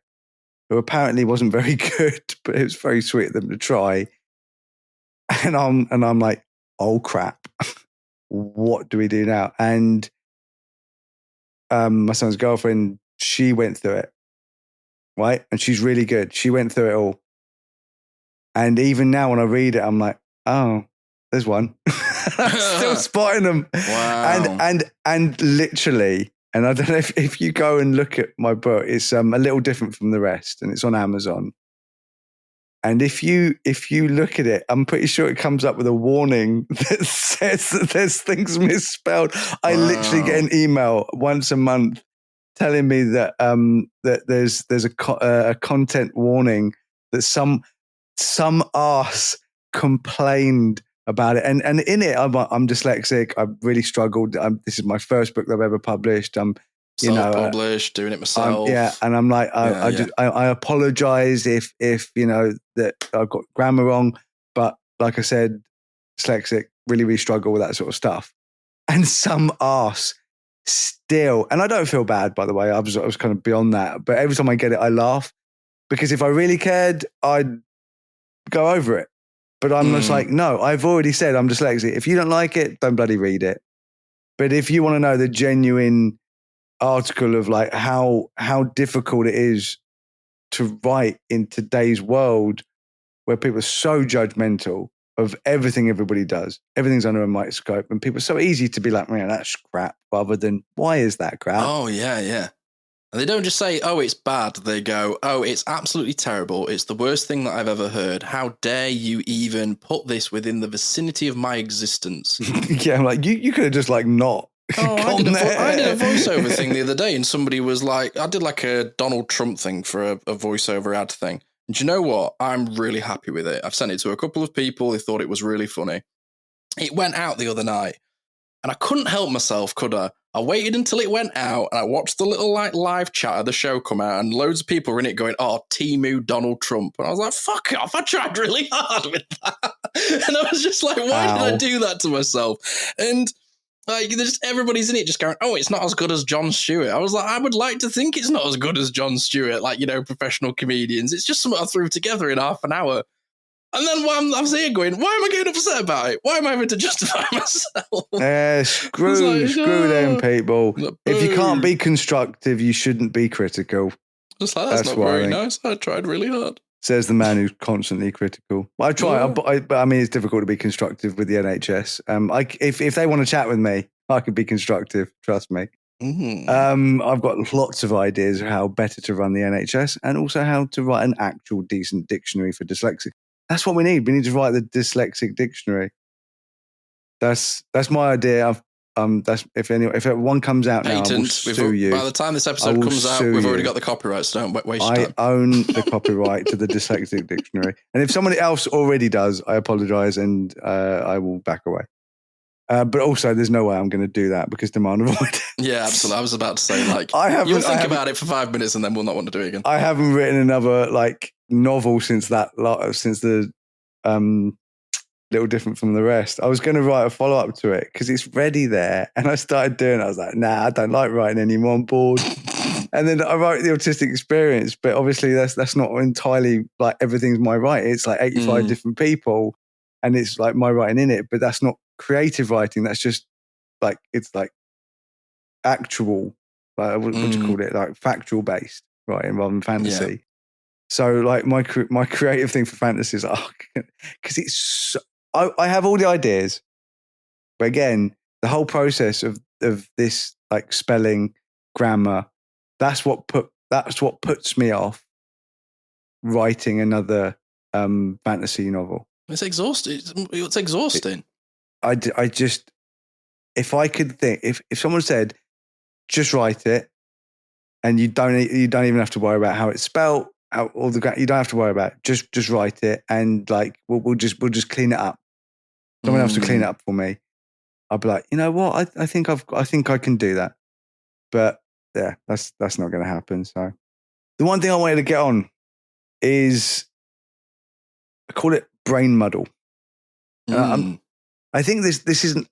who apparently wasn't very good, but it was very sweet of them to try. And I'm like, oh crap, what do we do now? And my son's girlfriend, she went through it, right? And she's really good. She went through it all. And even now when I read it, I'm like, oh, there's one. I'm still spotting them. Wow. And literally, and I don't know if you go and look at my book, it's a little different from the rest, and it's on Amazon. And if you look at it, I'm pretty sure it comes up with a warning that says that there's things misspelled. I literally get an email once a month telling me that that there's a content warning that some arse complained about it. And in it, I'm dyslexic. I've really struggled. This is my first book that I've ever published. Self-published, doing it myself. And I'm like, I apologize if that I've got grammar wrong, but like I said, dyslexic, really, really struggle with that sort of stuff. And some arse still, and I don't feel bad, by the way, I was kind of beyond that, but every time I get it, I laugh, because if I really cared, I'd go over it. But I'm just like, no, I've already said I'm dyslexic. If you don't like it, don't bloody read it. But if you want to know the genuine article of like how difficult it is to write in today's world, where people are so judgmental of everything everybody does, everything's under a microscope, and people are so easy to be like, man, that's crap, rather than why is that crap? Oh yeah. And they don't just say, oh, it's bad. They go, oh, it's absolutely terrible. It's the worst thing that I've ever heard. How dare you even put this within the vicinity of my existence? Yeah, I'm like, you could have just like not. Oh, I did a voiceover thing the other day, and somebody was like, I did like a Donald Trump thing for a voiceover ad thing. And do you know what? I'm really happy with it. I've sent it to a couple of people. They thought it was really funny. It went out the other night, and I couldn't help myself, could I? I waited until it went out, and I watched the little like live chat of the show come out, and loads of people were in it going, oh, Timu Donald Trump. And I was like, fuck off. I tried really hard with that. And I was just like, why did I do that to myself? And like, everybody's in it just going, oh, it's not as good as Jon Stewart. I was like, I would like to think it's not as good as Jon Stewart, like, professional comedians. It's just something I threw together in half an hour. And then I'm here going, why am I getting upset about it? Why am I having to justify myself? Screw them people. If you can't be constructive, you shouldn't be critical. Just like, that's not very nice. I tried really hard. Says the man who's constantly critical. I try, but I mean, it's difficult to be constructive with the NHS. If they want to chat with me, I can be constructive. Trust me. I've got lots of ideas of how better to run the NHS and also how to write an actual decent dictionary for dyslexic. That's what we need. We need to write the dyslexic dictionary. That's my idea. That's if one comes out now, I will sue you. By the time this episode comes out, we've already got the copyright, so don't waste your time. I own the copyright to the dyslexic dictionary. And if somebody else already does, I apologize and I will back away. But also, there's no way I'm going to do that because demand avoidance. Yeah, absolutely. I was about to say, you'll think about it for 5 minutes and then we'll not want to do it again. I haven't written another novel since the Little Different from the Rest. I was going to write a follow-up to it because it's ready there. And I started doing it. I was like, nah, I don't like writing anymore. I'm bored. And then I wrote The Autistic Experience. But obviously that's not entirely everything's my writing. It's 85 different people. And it's my writing in it. But that's not creative writing. That's just it's actual, what do you call it? Factual based writing rather than fantasy. Yeah. So my creative thing for fantasy is because it's so, I have all the ideas, but again, the whole process of this spelling, grammar, that's what puts me off writing another fantasy novel. It's exhausting. It's exhausting. I just, if I could think, if someone said, just write it, and you don't even have to worry about how it's spelled. You don't have to worry about it. Just write it, and we'll just clean it up. Someone else to clean it up for me. I'll be like, you know what? I think I can do that. But yeah, that's not going to happen. So the one thing I wanted to get on is I call it brain muddle. I think this isn't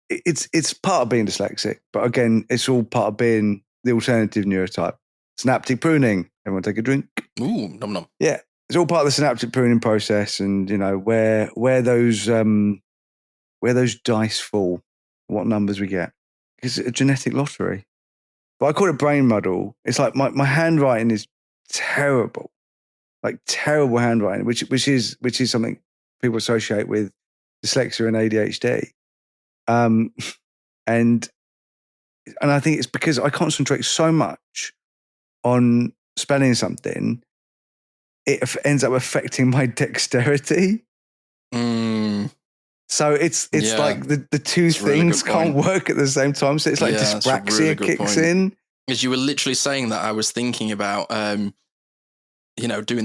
it's part of being dyslexic, but again, it's all part of being the alternative neurotype. Synaptic pruning. Everyone take a drink. Ooh, nom nom. Yeah, it's all part of the synaptic pruning process, and where those dice fall, what numbers we get. It's a genetic lottery. But I call it brain muddle. It's my handwriting is terrible, terrible handwriting, which is something people associate with dyslexia and ADHD. And I think it's because I concentrate so much on spelling something, it ends up affecting my dexterity. So it's the two things can't work at the same time. So it's dyspraxia kicks in. As you were literally saying that, I was thinking about, doing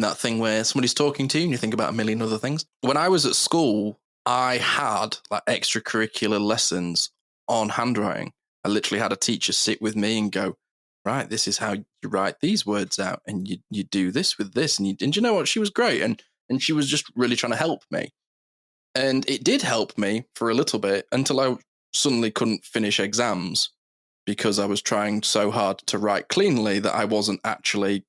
that thing where somebody's talking to you and you think about a million other things. When I was at school, I had extracurricular lessons on handwriting. I literally had a teacher sit with me and go, right, this is how you write these words out, and you do this with this, and you know what? She was great, and she was just really trying to help me, and it did help me for a little bit until I suddenly couldn't finish exams because I was trying so hard to write cleanly that I wasn't actually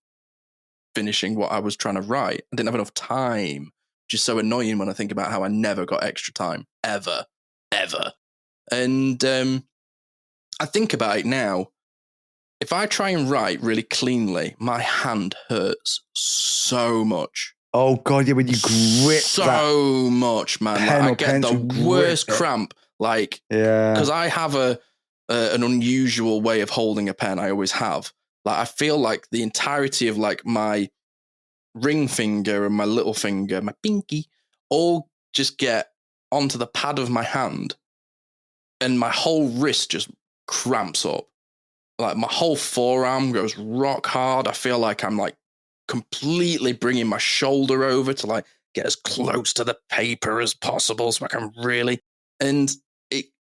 finishing what I was trying to write. I didn't have enough time, which is so annoying when I think about how I never got extra time ever, and I think about it now. If I try and write really cleanly, my hand hurts so much. Oh God, yeah, when you grip so much, man. I get the worst cramp. Because I have an unusual way of holding a pen. I always have. I feel like the entirety of my ring finger and my little finger, my pinky, all just get onto the pad of my hand, and my whole wrist just cramps up. My whole forearm goes rock hard. I feel like I'm completely bringing my shoulder over to get as close to the paper as possible so I can really. And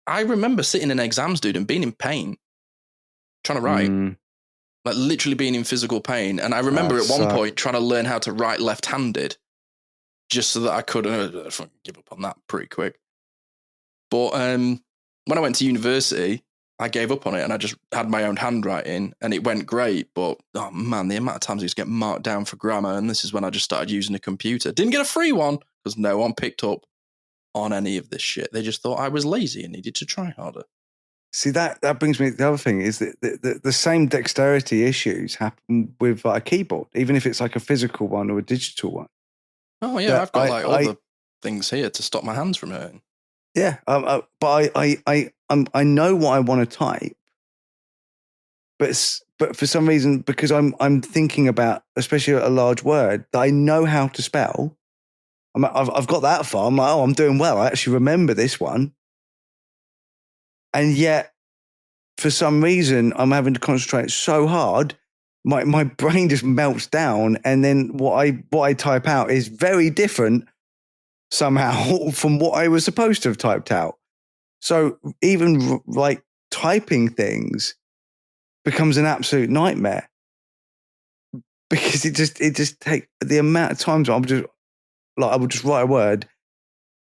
I remember sitting in exams, dude, and being in pain, trying to write, literally being in physical pain. And I remember at one point trying to learn how to write left-handed, just so that I could give up on that pretty quick. But when I went to university, I gave up on it and I just had my own handwriting and it went great. But, oh man, the amount of times I used to get marked down for grammar. And this is when I just started using a computer. Didn't get a free one because no one picked up on any of this shit. They just thought I was lazy and needed to try harder. See, that brings me to the other thing is that the same dexterity issues happen with a keyboard, even if it's a physical one or a digital one. Oh, yeah, I've got all the things here to stop my hands from hurting. Yeah, but I know what I want to type, but for some reason, because I'm thinking about, especially a large word that I know how to spell, I've got that far. I'm like, oh, I'm doing well. I actually remember this one. And yet, for some reason, I'm having to concentrate so hard, my brain just melts down. And then what I type out is very different somehow from what I was supposed to have typed out. So even like typing things becomes an absolute nightmare, because it just takes the amount of times I would just write a word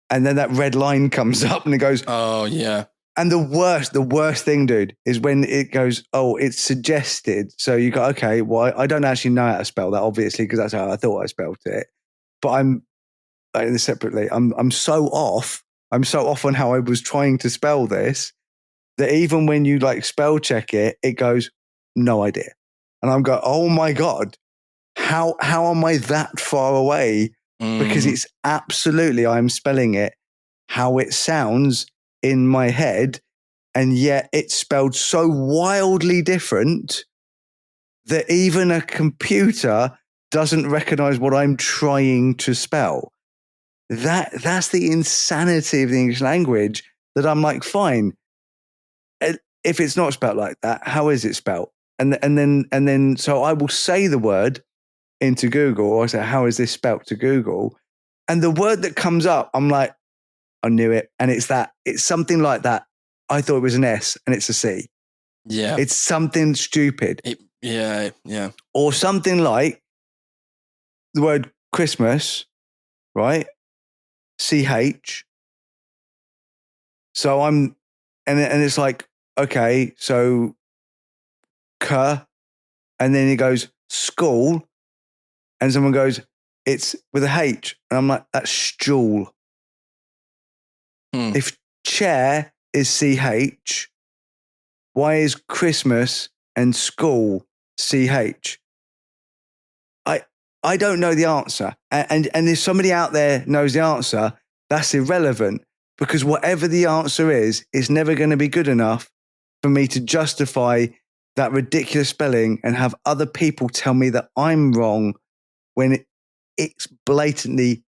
and then that red line comes up and it goes, oh yeah. And the worst thing, dude, is when it goes, oh, it's suggested. So you go, okay, well, I don't actually know how to spell that, obviously, because that's how I thought I spelled it. But I'm so off. I'm so off on how I was trying to spell this that even when you like spell check it, it goes, no idea. And I'm going, oh my God, how am I that far away? Because it's absolutely, I'm spelling it how it sounds in my head, and yet it's spelled so wildly different that even a computer doesn't recognize what I'm trying to spell. That's the insanity of the English language, that I'm like, fine, if it's not spelled like that, how is it spelled? And then so I will say the word into Google, or I say, how is this spelled to Google? And the word that comes up, I'm like, I knew it. And it's something like that. I thought it was an S and it's a C. Yeah. It's something stupid. Yeah. Or something like the word Christmas, right? CH. So and it's like, okay, so K, and then it goes school, and someone goes, it's with a H. And I'm like, that's stool. If chair is CH, why is Christmas and school CH? I don't know the answer. And if somebody out there knows the answer, that's irrelevant, because whatever the answer is never going to be good enough for me to justify that ridiculous spelling and have other people tell me that I'm wrong when it's blatantly,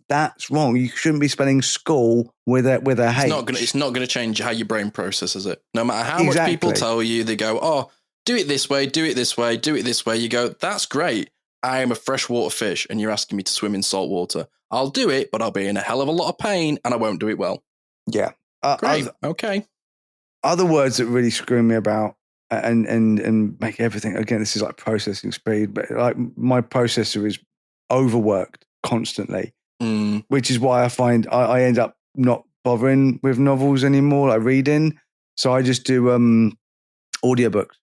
that's wrong. You shouldn't be spelling school with a H. It's not gonna change how your brain processes it. No matter how much people tell you, they go, oh, do it this way, do it this way, do it this way. You go, that's great. I am a freshwater fish and you're asking me to swim in salt water. I'll do it, but I'll be in a hell of a lot of pain and I won't do it well. Yeah. Great. Okay. Other words that really screw me about and make everything, again, this is like processing speed, but like my processor is overworked constantly, which is why I find I end up not bothering with novels anymore, like reading. So I just do audiobooks.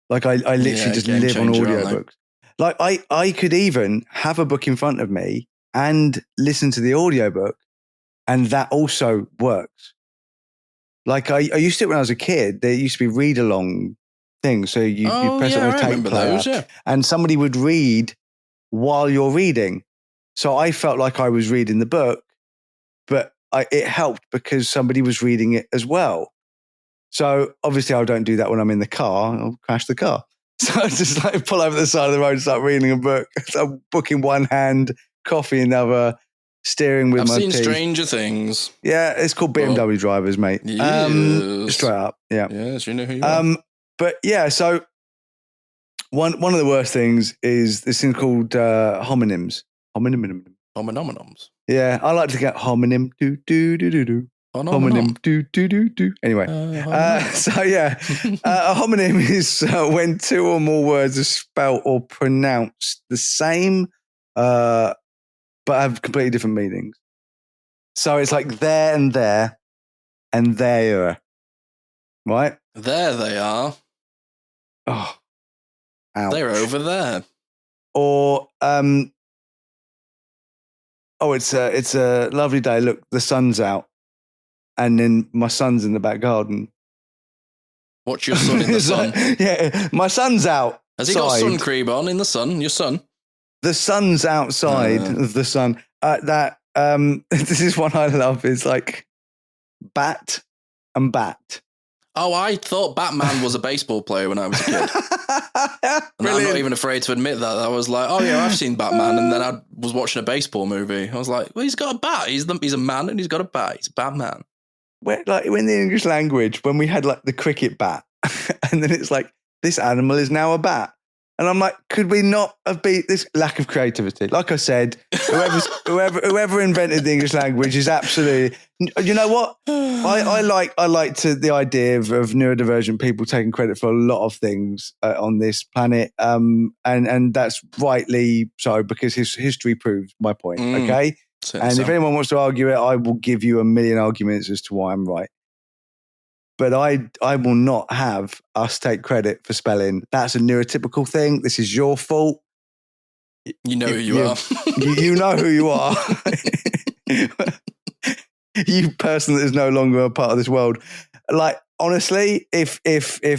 Like I literally just live on audiobooks. Like I could even have a book in front of me and listen to the audiobook, and that also works. Like I used to, when I was a kid, there used to be read along things. So you press on a tape player, and somebody would read while you're reading. So I felt like I was reading the book, but it helped because somebody was reading it as well. So obviously I don't do that when I'm in the car. I'll crash the car. So I just like pull over the side of the road and start reading a book. So book in one hand, coffee in the other, steering with my teeth. I've seen Stranger Things. Yeah, it's called BMW drivers, mate. Yes. Straight up, yeah. Yes, you know who you are. But yeah, so one of the worst things is this thing called homonyms. Homonyms. Yeah, I like to get homonym. Do do do do do. Homonym. Do do do do. Anyway, so yeah, a homonym is when two or more words are spelt or pronounced the same, but have completely different meanings. So it's like there and there, and there, right? There they are. Oh, ouch. They're over there. Or it's a lovely day. Look, the sun's out, and then my son's in the back garden. Watch your son in the sun. Yeah, my son's out. Has he got sun cream on in the sun? Your son? The sun's outside of the sun. This is one I love. Is like bat and bat. Oh, I thought Batman was a baseball player when I was a kid. And I'm not even afraid to admit that. I was like, oh yeah, I've seen Batman. And then I was watching a baseball movie. I was like, well, he's got a bat. He's a man and he's got a bat. He's a Batman. Like in the English language, when we had like the cricket bat, and then it's like, this animal is now a bat. And I'm like, could we not have beat this lack of creativity? Like I said, whoever invented the English language is absolutely. You know what? I like the idea of neurodivergent people taking credit for a lot of things on this planet, and that's rightly so because history proves my point. Okay, and if anyone wants to argue it, I will give you a million arguments as to why I'm right. But I will not have us take credit for spelling. That's a neurotypical thing. This is your fault. You know who you are. You know who you are. You person that is no longer a part of this world. Like, honestly, if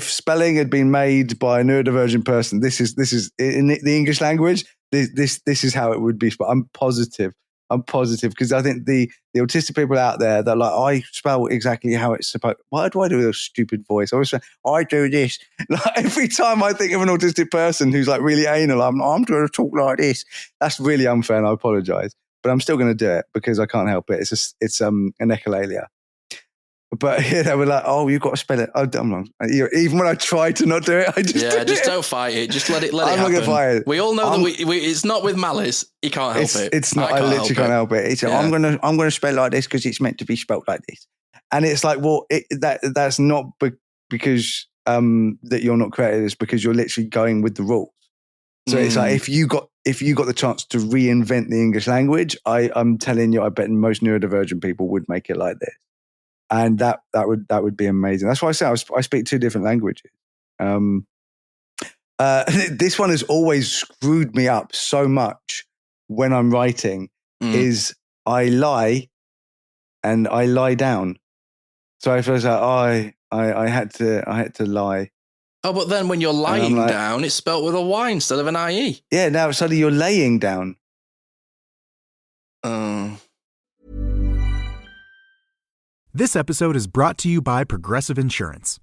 spelling had been made by a neurodivergent person, this is in the English language, this is how it would be spelled. I'm positive because I think the autistic people out there, they're like, I spell exactly how it's supposed. Why do I do a stupid voice? I always say, I do this. Like, every time I think of an autistic person who's like really anal, I'm going to talk like this. That's really unfair, and I apologize. But I'm still going to do it because I can't help it. It's an echolalia. But yeah, they were like, "Oh, you've got to spell it." Oh, damn! Even when I try to not do it, I just don't fight it. Just let it happen. I'm not going to fight it. We all know that it's not with malice. You can't help it. It's not. I literally can't help it. I'm going to spell it like this because it's meant to be spelled like this. And it's like, well, that's not because that you're not creative. It's because you're literally going with the rules. So it's like if you got the chance to reinvent the English language, I'm telling you, I bet most neurodivergent people would make it like this. And that would be amazing. That's why I say I speak two different languages. This one has always screwed me up so much when I'm writing. Is I lie and I lie down. So if I was like, I had to lie. Oh, but then when you're lying down, it's spelt with a Y instead of an IE. Yeah, now suddenly you're laying down. This episode is brought to you by Progressive Insurance.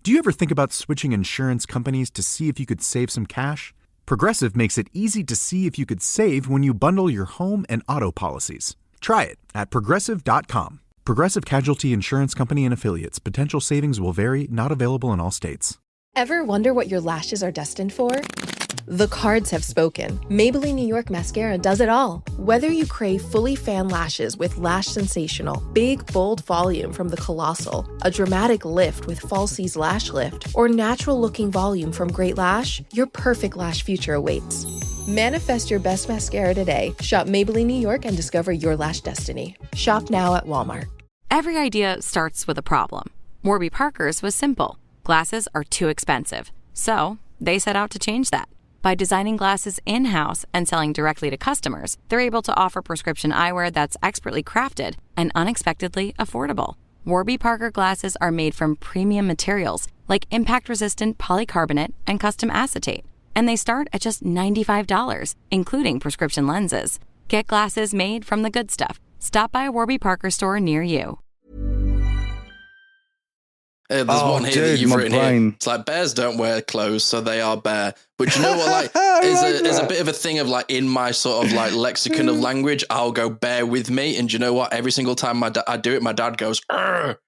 Do you ever think about switching insurance companies to see if you could save some cash? Progressive makes it easy to see if you could save when you bundle your home and auto policies. Try it at Progressive.com. Progressive Casualty Insurance Company and Affiliates. Potential savings will vary, not available in all states. Ever wonder what your lashes are destined for? The cards have spoken. Maybelline New York Mascara does it all. Whether you crave fully fan lashes with Lash Sensational, big, bold volume from the Colossal, a dramatic lift with Falsies Lash Lift, or natural-looking volume from Great Lash, your perfect lash future awaits. Manifest your best mascara today. Shop Maybelline New York and discover your lash destiny. Shop now at Walmart. Every idea starts with a problem. Warby Parker's was simple. Glasses are too expensive. So they set out to change that. By designing glasses in-house and selling directly to customers, they're able to offer prescription eyewear that's expertly crafted and unexpectedly affordable. Warby Parker glasses are made from premium materials like impact-resistant polycarbonate and custom acetate. And they start at just $95, including prescription lenses. Get glasses made from the good stuff. Stop by a Warby Parker store near you. There's one here that you've written here. It's like, bears don't wear clothes, so they are bare. But you know what, like, is a bit of a thing of like, in my sort of like lexicon of language, I'll go bear with me. And you know what? Every single time I do it, my dad goes, Arr!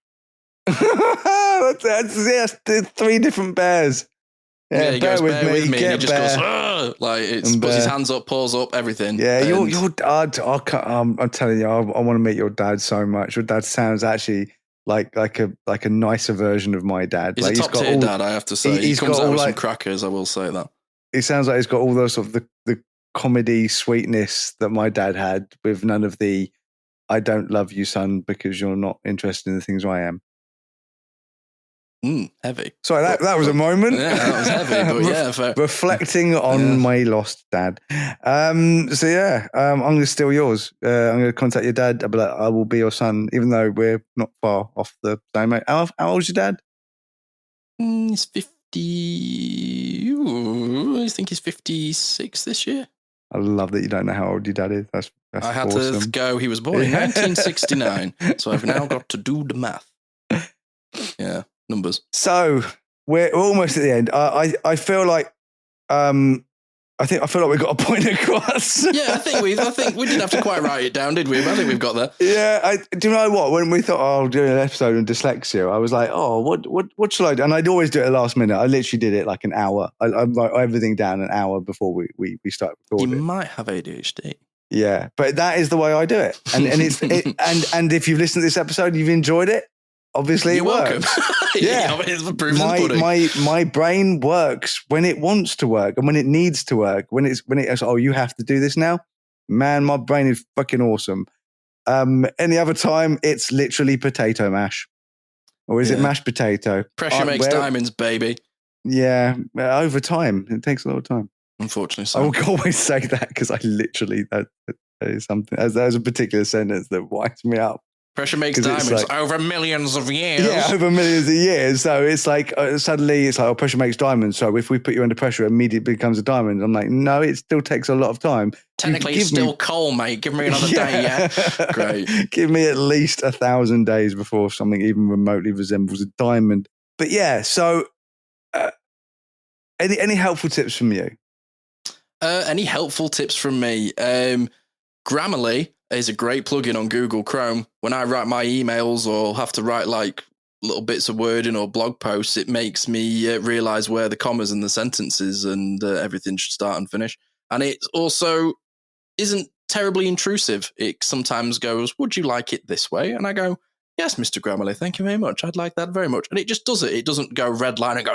That's three different bears. Yeah, he goes, bear with me. And he just goes, Arr! Like, it's puts his hands up, paws up, everything. Yeah, your dad, I'm telling you, I want to meet your dad so much. Your dad sounds actually like a nicer version of my dad. He's like, a top tier dad, I have to say. He comes out with some crackers, I will say that. It sounds like he's got all those sort of the comedy sweetness that my dad had, with none of the I don't love you, son, because you're not interested in the things I am. Heavy. Sorry, that was a moment. Yeah, that was heavy, but yeah. Reflecting on my lost dad. I'm going to steal yours. I'm going to contact your dad. I'll be like, I will be your son, even though we're not far off the same age. How old's your dad? He's 50. I think he's 56 this year. I love that you don't know how old your dad is. That's I had awesome. to go. He was born in 1969, so I've now got to do the math. Yeah. numbers. So we're almost at the end. I feel like I feel like we got a point across. Yeah, I think we didn't have to quite write it down, did we? But I think we've got there. Yeah, do you know what? When we thought, I'll do an episode on dyslexia, I was like, oh, what should I do? And I'd always do it at the last minute. I literally did it like an hour. I wrote everything down an hour before we start recording. You might have ADHD. Yeah, but that is the way I do it. And and if you've listened to this episode, you've enjoyed it. Obviously, You're welcome. Yeah, it's the proof of the pudding. my brain works when it wants to work and when it needs to work. When it's oh, you have to do this now, man. My brain is fucking awesome. Any other time, it's literally potato mash, or is it mashed potato? Pressure makes diamonds, baby. Yeah, over time, it takes a lot of time. Unfortunately, so. I will always say that because I literally that is something. There's a particular sentence that winds me up. Pressure makes diamonds like, over millions of years. Yeah, over millions of years. So it's like suddenly it's like, oh, pressure makes diamonds. So if we put you under pressure, it immediately becomes a diamond. I'm like, no, it still takes a lot of time. Technically, it's still coal, mate. Give me another day, yeah? Great. Give me at least 1,000 days before something even remotely resembles a diamond. But yeah, so any helpful tips from you? Any helpful tips from me? Grammarly is a great plugin on Google Chrome. When I write my emails or have to write like little bits of wording or blog posts, it makes me realize where the commas and the sentences and everything should start and finish. And it also isn't terribly intrusive. It sometimes goes, would you like it this way? And I go, yes, Mr. Grammarly, thank you very much. I'd like that very much. And it just does it. It doesn't go red line and go,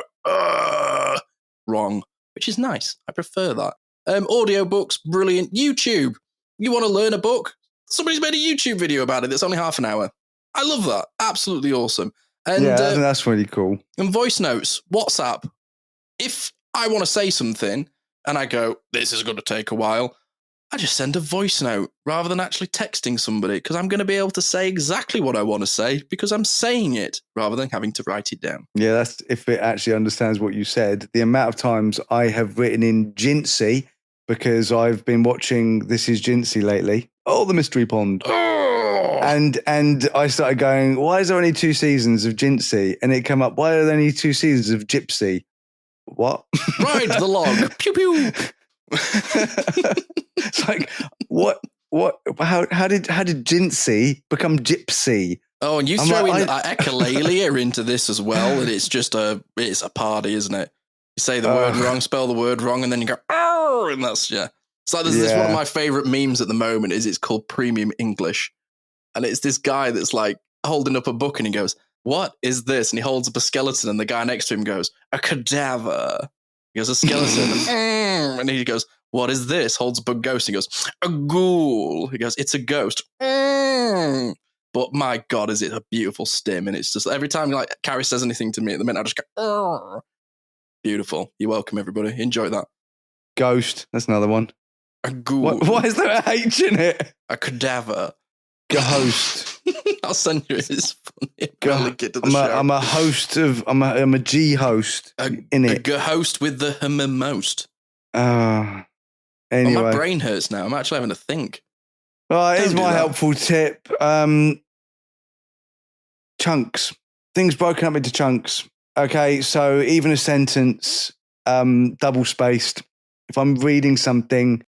wrong, which is nice. I prefer that. Audiobooks, brilliant. YouTube. You want to learn a book? Somebody's made a YouTube video about it that's only half an hour. I love that. Absolutely awesome. And yeah, I think that's really cool. And voice notes, WhatsApp. If I want to say something and I go, this is going to take a while, I just send a voice note rather than actually texting somebody because I'm going to be able to say exactly what I want to say because I'm saying it rather than having to write it down. Yeah, that's if it actually understands what you said. The amount of times I have written in Jinsey because I've been watching This Is Jinsey lately. Oh, the Mystery Pond. Oh. And I started going, why is there only 2 seasons of Jinsey? And it came up, why are there only 2 seasons of Gypsy? What? Ride the log. Pew pew. It's like, what? How did Jinsey become Gypsy? Oh, and you throw in echolalia into this as well, and it's just it's a party, isn't it? You say the word wrong, spell the word wrong, and then you go, oh, and that's, yeah. It's like this one of my favorite memes at the moment is it's called Premium English. And it's this guy that's like holding up a book and he goes, what is this? And he holds up a skeleton and the guy next to him goes, a cadaver. He goes, a skeleton. And he goes, what is this? Holds up a ghost. He goes, a ghoul. He goes, it's a ghost. But my God, is it a beautiful stim. And it's just every time like Carrie says anything to me at the minute, I just go, beautiful. You're welcome, everybody. Enjoy that. Ghost. That's another one. A ghoul. Why is there a H in it? A cadaver. Ghost. I'll send you. It's funny. Link it to the show. I'm a host of. I'm a G host in it. A host with the most. Anyway, my brain hurts now. I'm actually having to think. Right, here's my helpful tip. Chunks. Things broken up into chunks. Okay, so even a sentence, double spaced. If I'm reading something,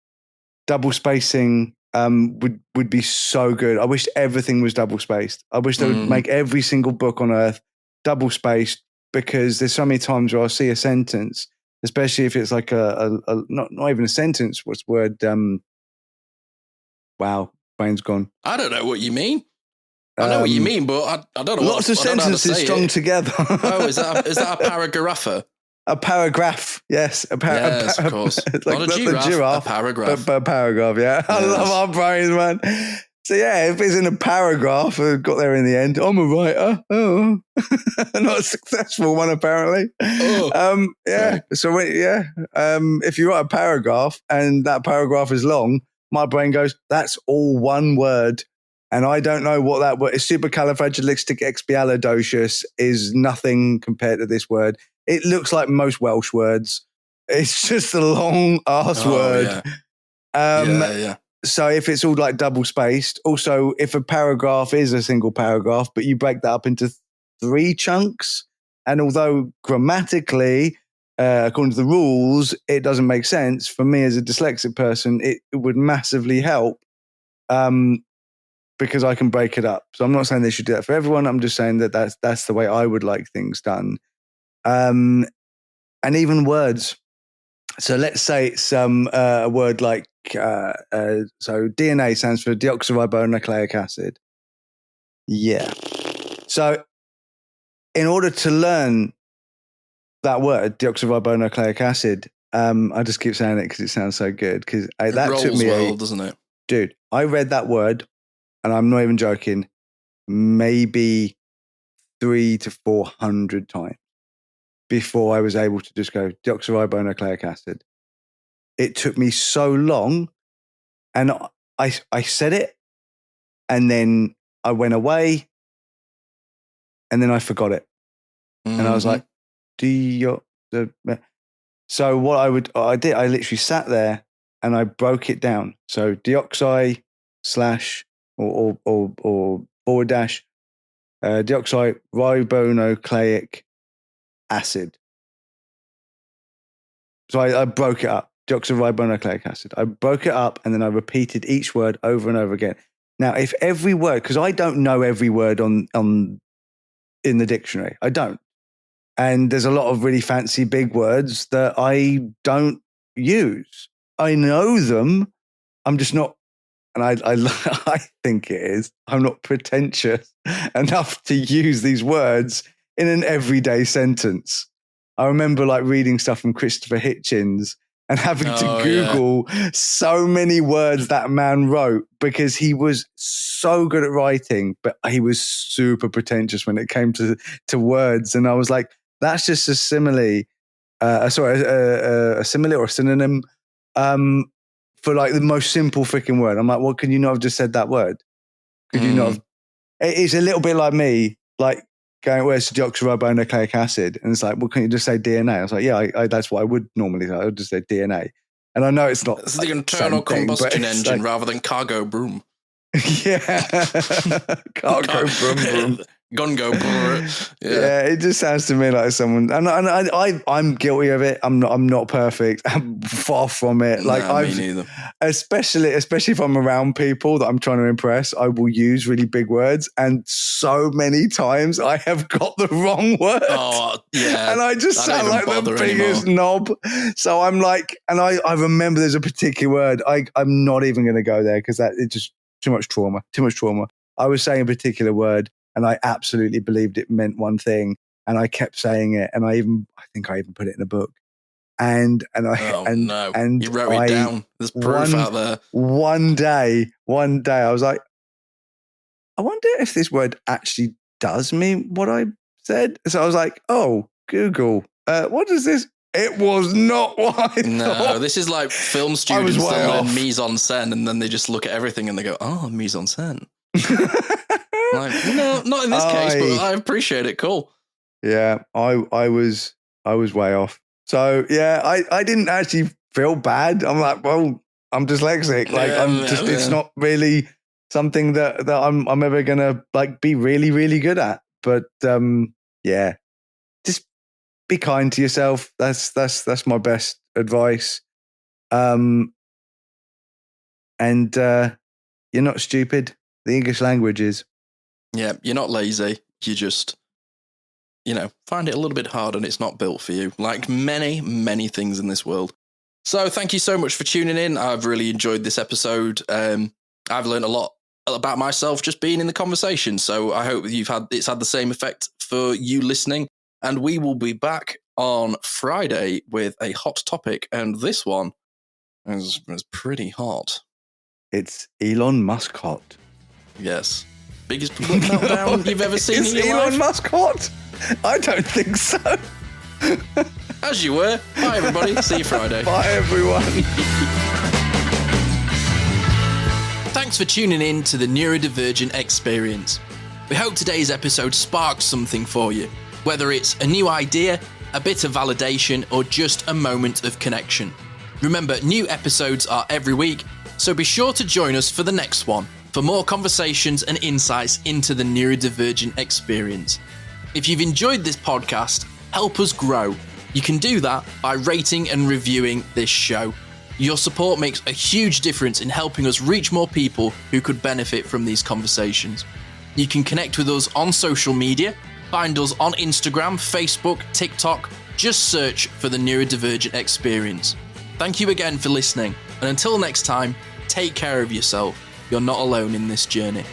double spacing would be so good. I wish everything was double spaced. I wish they would make every single book on earth double spaced because there's so many times where I'll see a sentence, especially if it's like a not even a sentence. What's the word? Wow, brain's gone. I don't know what you mean. I know what you mean, but I don't know. Lots of sentences strung together. Oh, is that a paragrapher? A paragraph, yes. Yes, of course. It's like not a giraffe, a paragraph. A paragraph, yeah. Yes. I love our brains, man. So yeah, if it's in a paragraph, I got there in the end. I'm a writer. Oh, not a successful one apparently. Oh. Yeah. Right. So if you write a paragraph and that paragraph is long, my brain goes, "That's all one word." And I don't know what that word is. Supercalifragilisticexpialidocious is nothing compared to this word. It looks like most Welsh words. It's just a long ass word. Yeah. So if it's all like double spaced, also if a paragraph is a single paragraph, but you break that up into 3 chunks, And although grammatically, according to the rules, it doesn't make sense, for me as a dyslexic person, it would massively help because I can break it up. So I'm not saying they should do that for everyone. I'm just saying that that's the way I would like things done. And even words. So let's say it's a word like, so DNA stands for deoxyribonucleic acid. Yeah. So in order to learn that word, deoxyribonucleic acid, I just keep saying it because it sounds so good. Because that took me doesn't it? Dude, I read that word, and I'm not even joking, maybe 300 to 400 times before I was able to just go deoxyribonucleic acid. It took me so long, and I said it, and then I went away, and then I forgot it. Mm-hmm. And I was like, so what I did, I literally sat there and I broke it down. So deoxy / or / deoxyribonucleic acid. So I broke it up, deoxyribonucleic acid. I broke it up and then I repeated each word over and over again. Now, if every word, because I don't know every word in the dictionary, I don't. And there's a lot of really fancy big words that I don't use. I know them. I'm just not, and I think it is, I'm not pretentious enough to use these words in an everyday sentence. I remember like reading stuff from Christopher Hitchens and having to Google so many words that man wrote because he was so good at writing, but he was super pretentious when it came to words. And I was like, that's just a simile, a simile or a synonym for like the most simple freaking word. I'm like, well, can you not have just said that word? Could you not have? It's a little bit like me, like going, where's deoxyribonucleic acid? And it's like, well, can you just say DNA? I was like, yeah, that's what I would normally say. I would just say DNA. And I know it's not. It's the internal combustion engine rather than cargo broom. Yeah. Cargo broom broom. Gungo. Yeah, it just sounds to me like someone, and I'm guilty of it. I'm not perfect. I'm far from it. Like me neither. Especially if I'm around people that I'm trying to impress, I will use really big words, and so many times I have got the wrong word. Oh yeah, and I just sound like the biggest knob. So I'm like, and I remember there's a particular word. I'm not even going to go there because it's just too much trauma. I was saying a particular word, and I absolutely believed it meant one thing, and I kept saying it, and I think I even put it in a book. And you wrote it down. There's proof out there. One day I was like, I wonder if this word actually does mean what I said. So I was like, oh, Google, what does this? It was not what I thought. This is like film students that learn mise en scène, and then they just look at everything and they go, oh, mise en scène. Like, no, not in this case, but I appreciate it. Cool. Yeah, I was way off. So yeah, I didn't actually feel bad. I'm like, well, I'm dyslexic. Like it's not really something that I'm ever gonna like be really, really good at. But yeah, just be kind to yourself. That's my best advice. And you're not stupid. The English language is. Yeah, you're not lazy. You just, find it a little bit hard and it's not built for you, like many, many things in this world. So thank you so much for tuning in. I've really enjoyed this episode. I've learned a lot about myself just being in the conversation. So I hope it's had the same effect for you listening. And we will be back on Friday with a hot topic. And this one is pretty hot. It's Elon Musk hot. Yes. Biggest public meltdown you've ever seen in your life? Elon Musk hot? I don't think so. As you were. Bye, everybody. See you Friday. Bye, everyone. Thanks for tuning in to the Neurodivergent Experience. We hope today's episode sparked something for you, whether it's a new idea, a bit of validation, or just a moment of connection. Remember, new episodes are every week, so be sure to join us for the next one for more conversations and insights into the neurodivergent experience. If you've enjoyed this podcast, help us grow. You can do that by rating and reviewing this show. Your support makes a huge difference in helping us reach more people who could benefit from these conversations. You can connect with us on social media. Find us on Instagram, Facebook, TikTok. Just search for the Neurodivergent Experience. Thank you again for listening. And until next time, take care of yourself. You're not alone in this journey.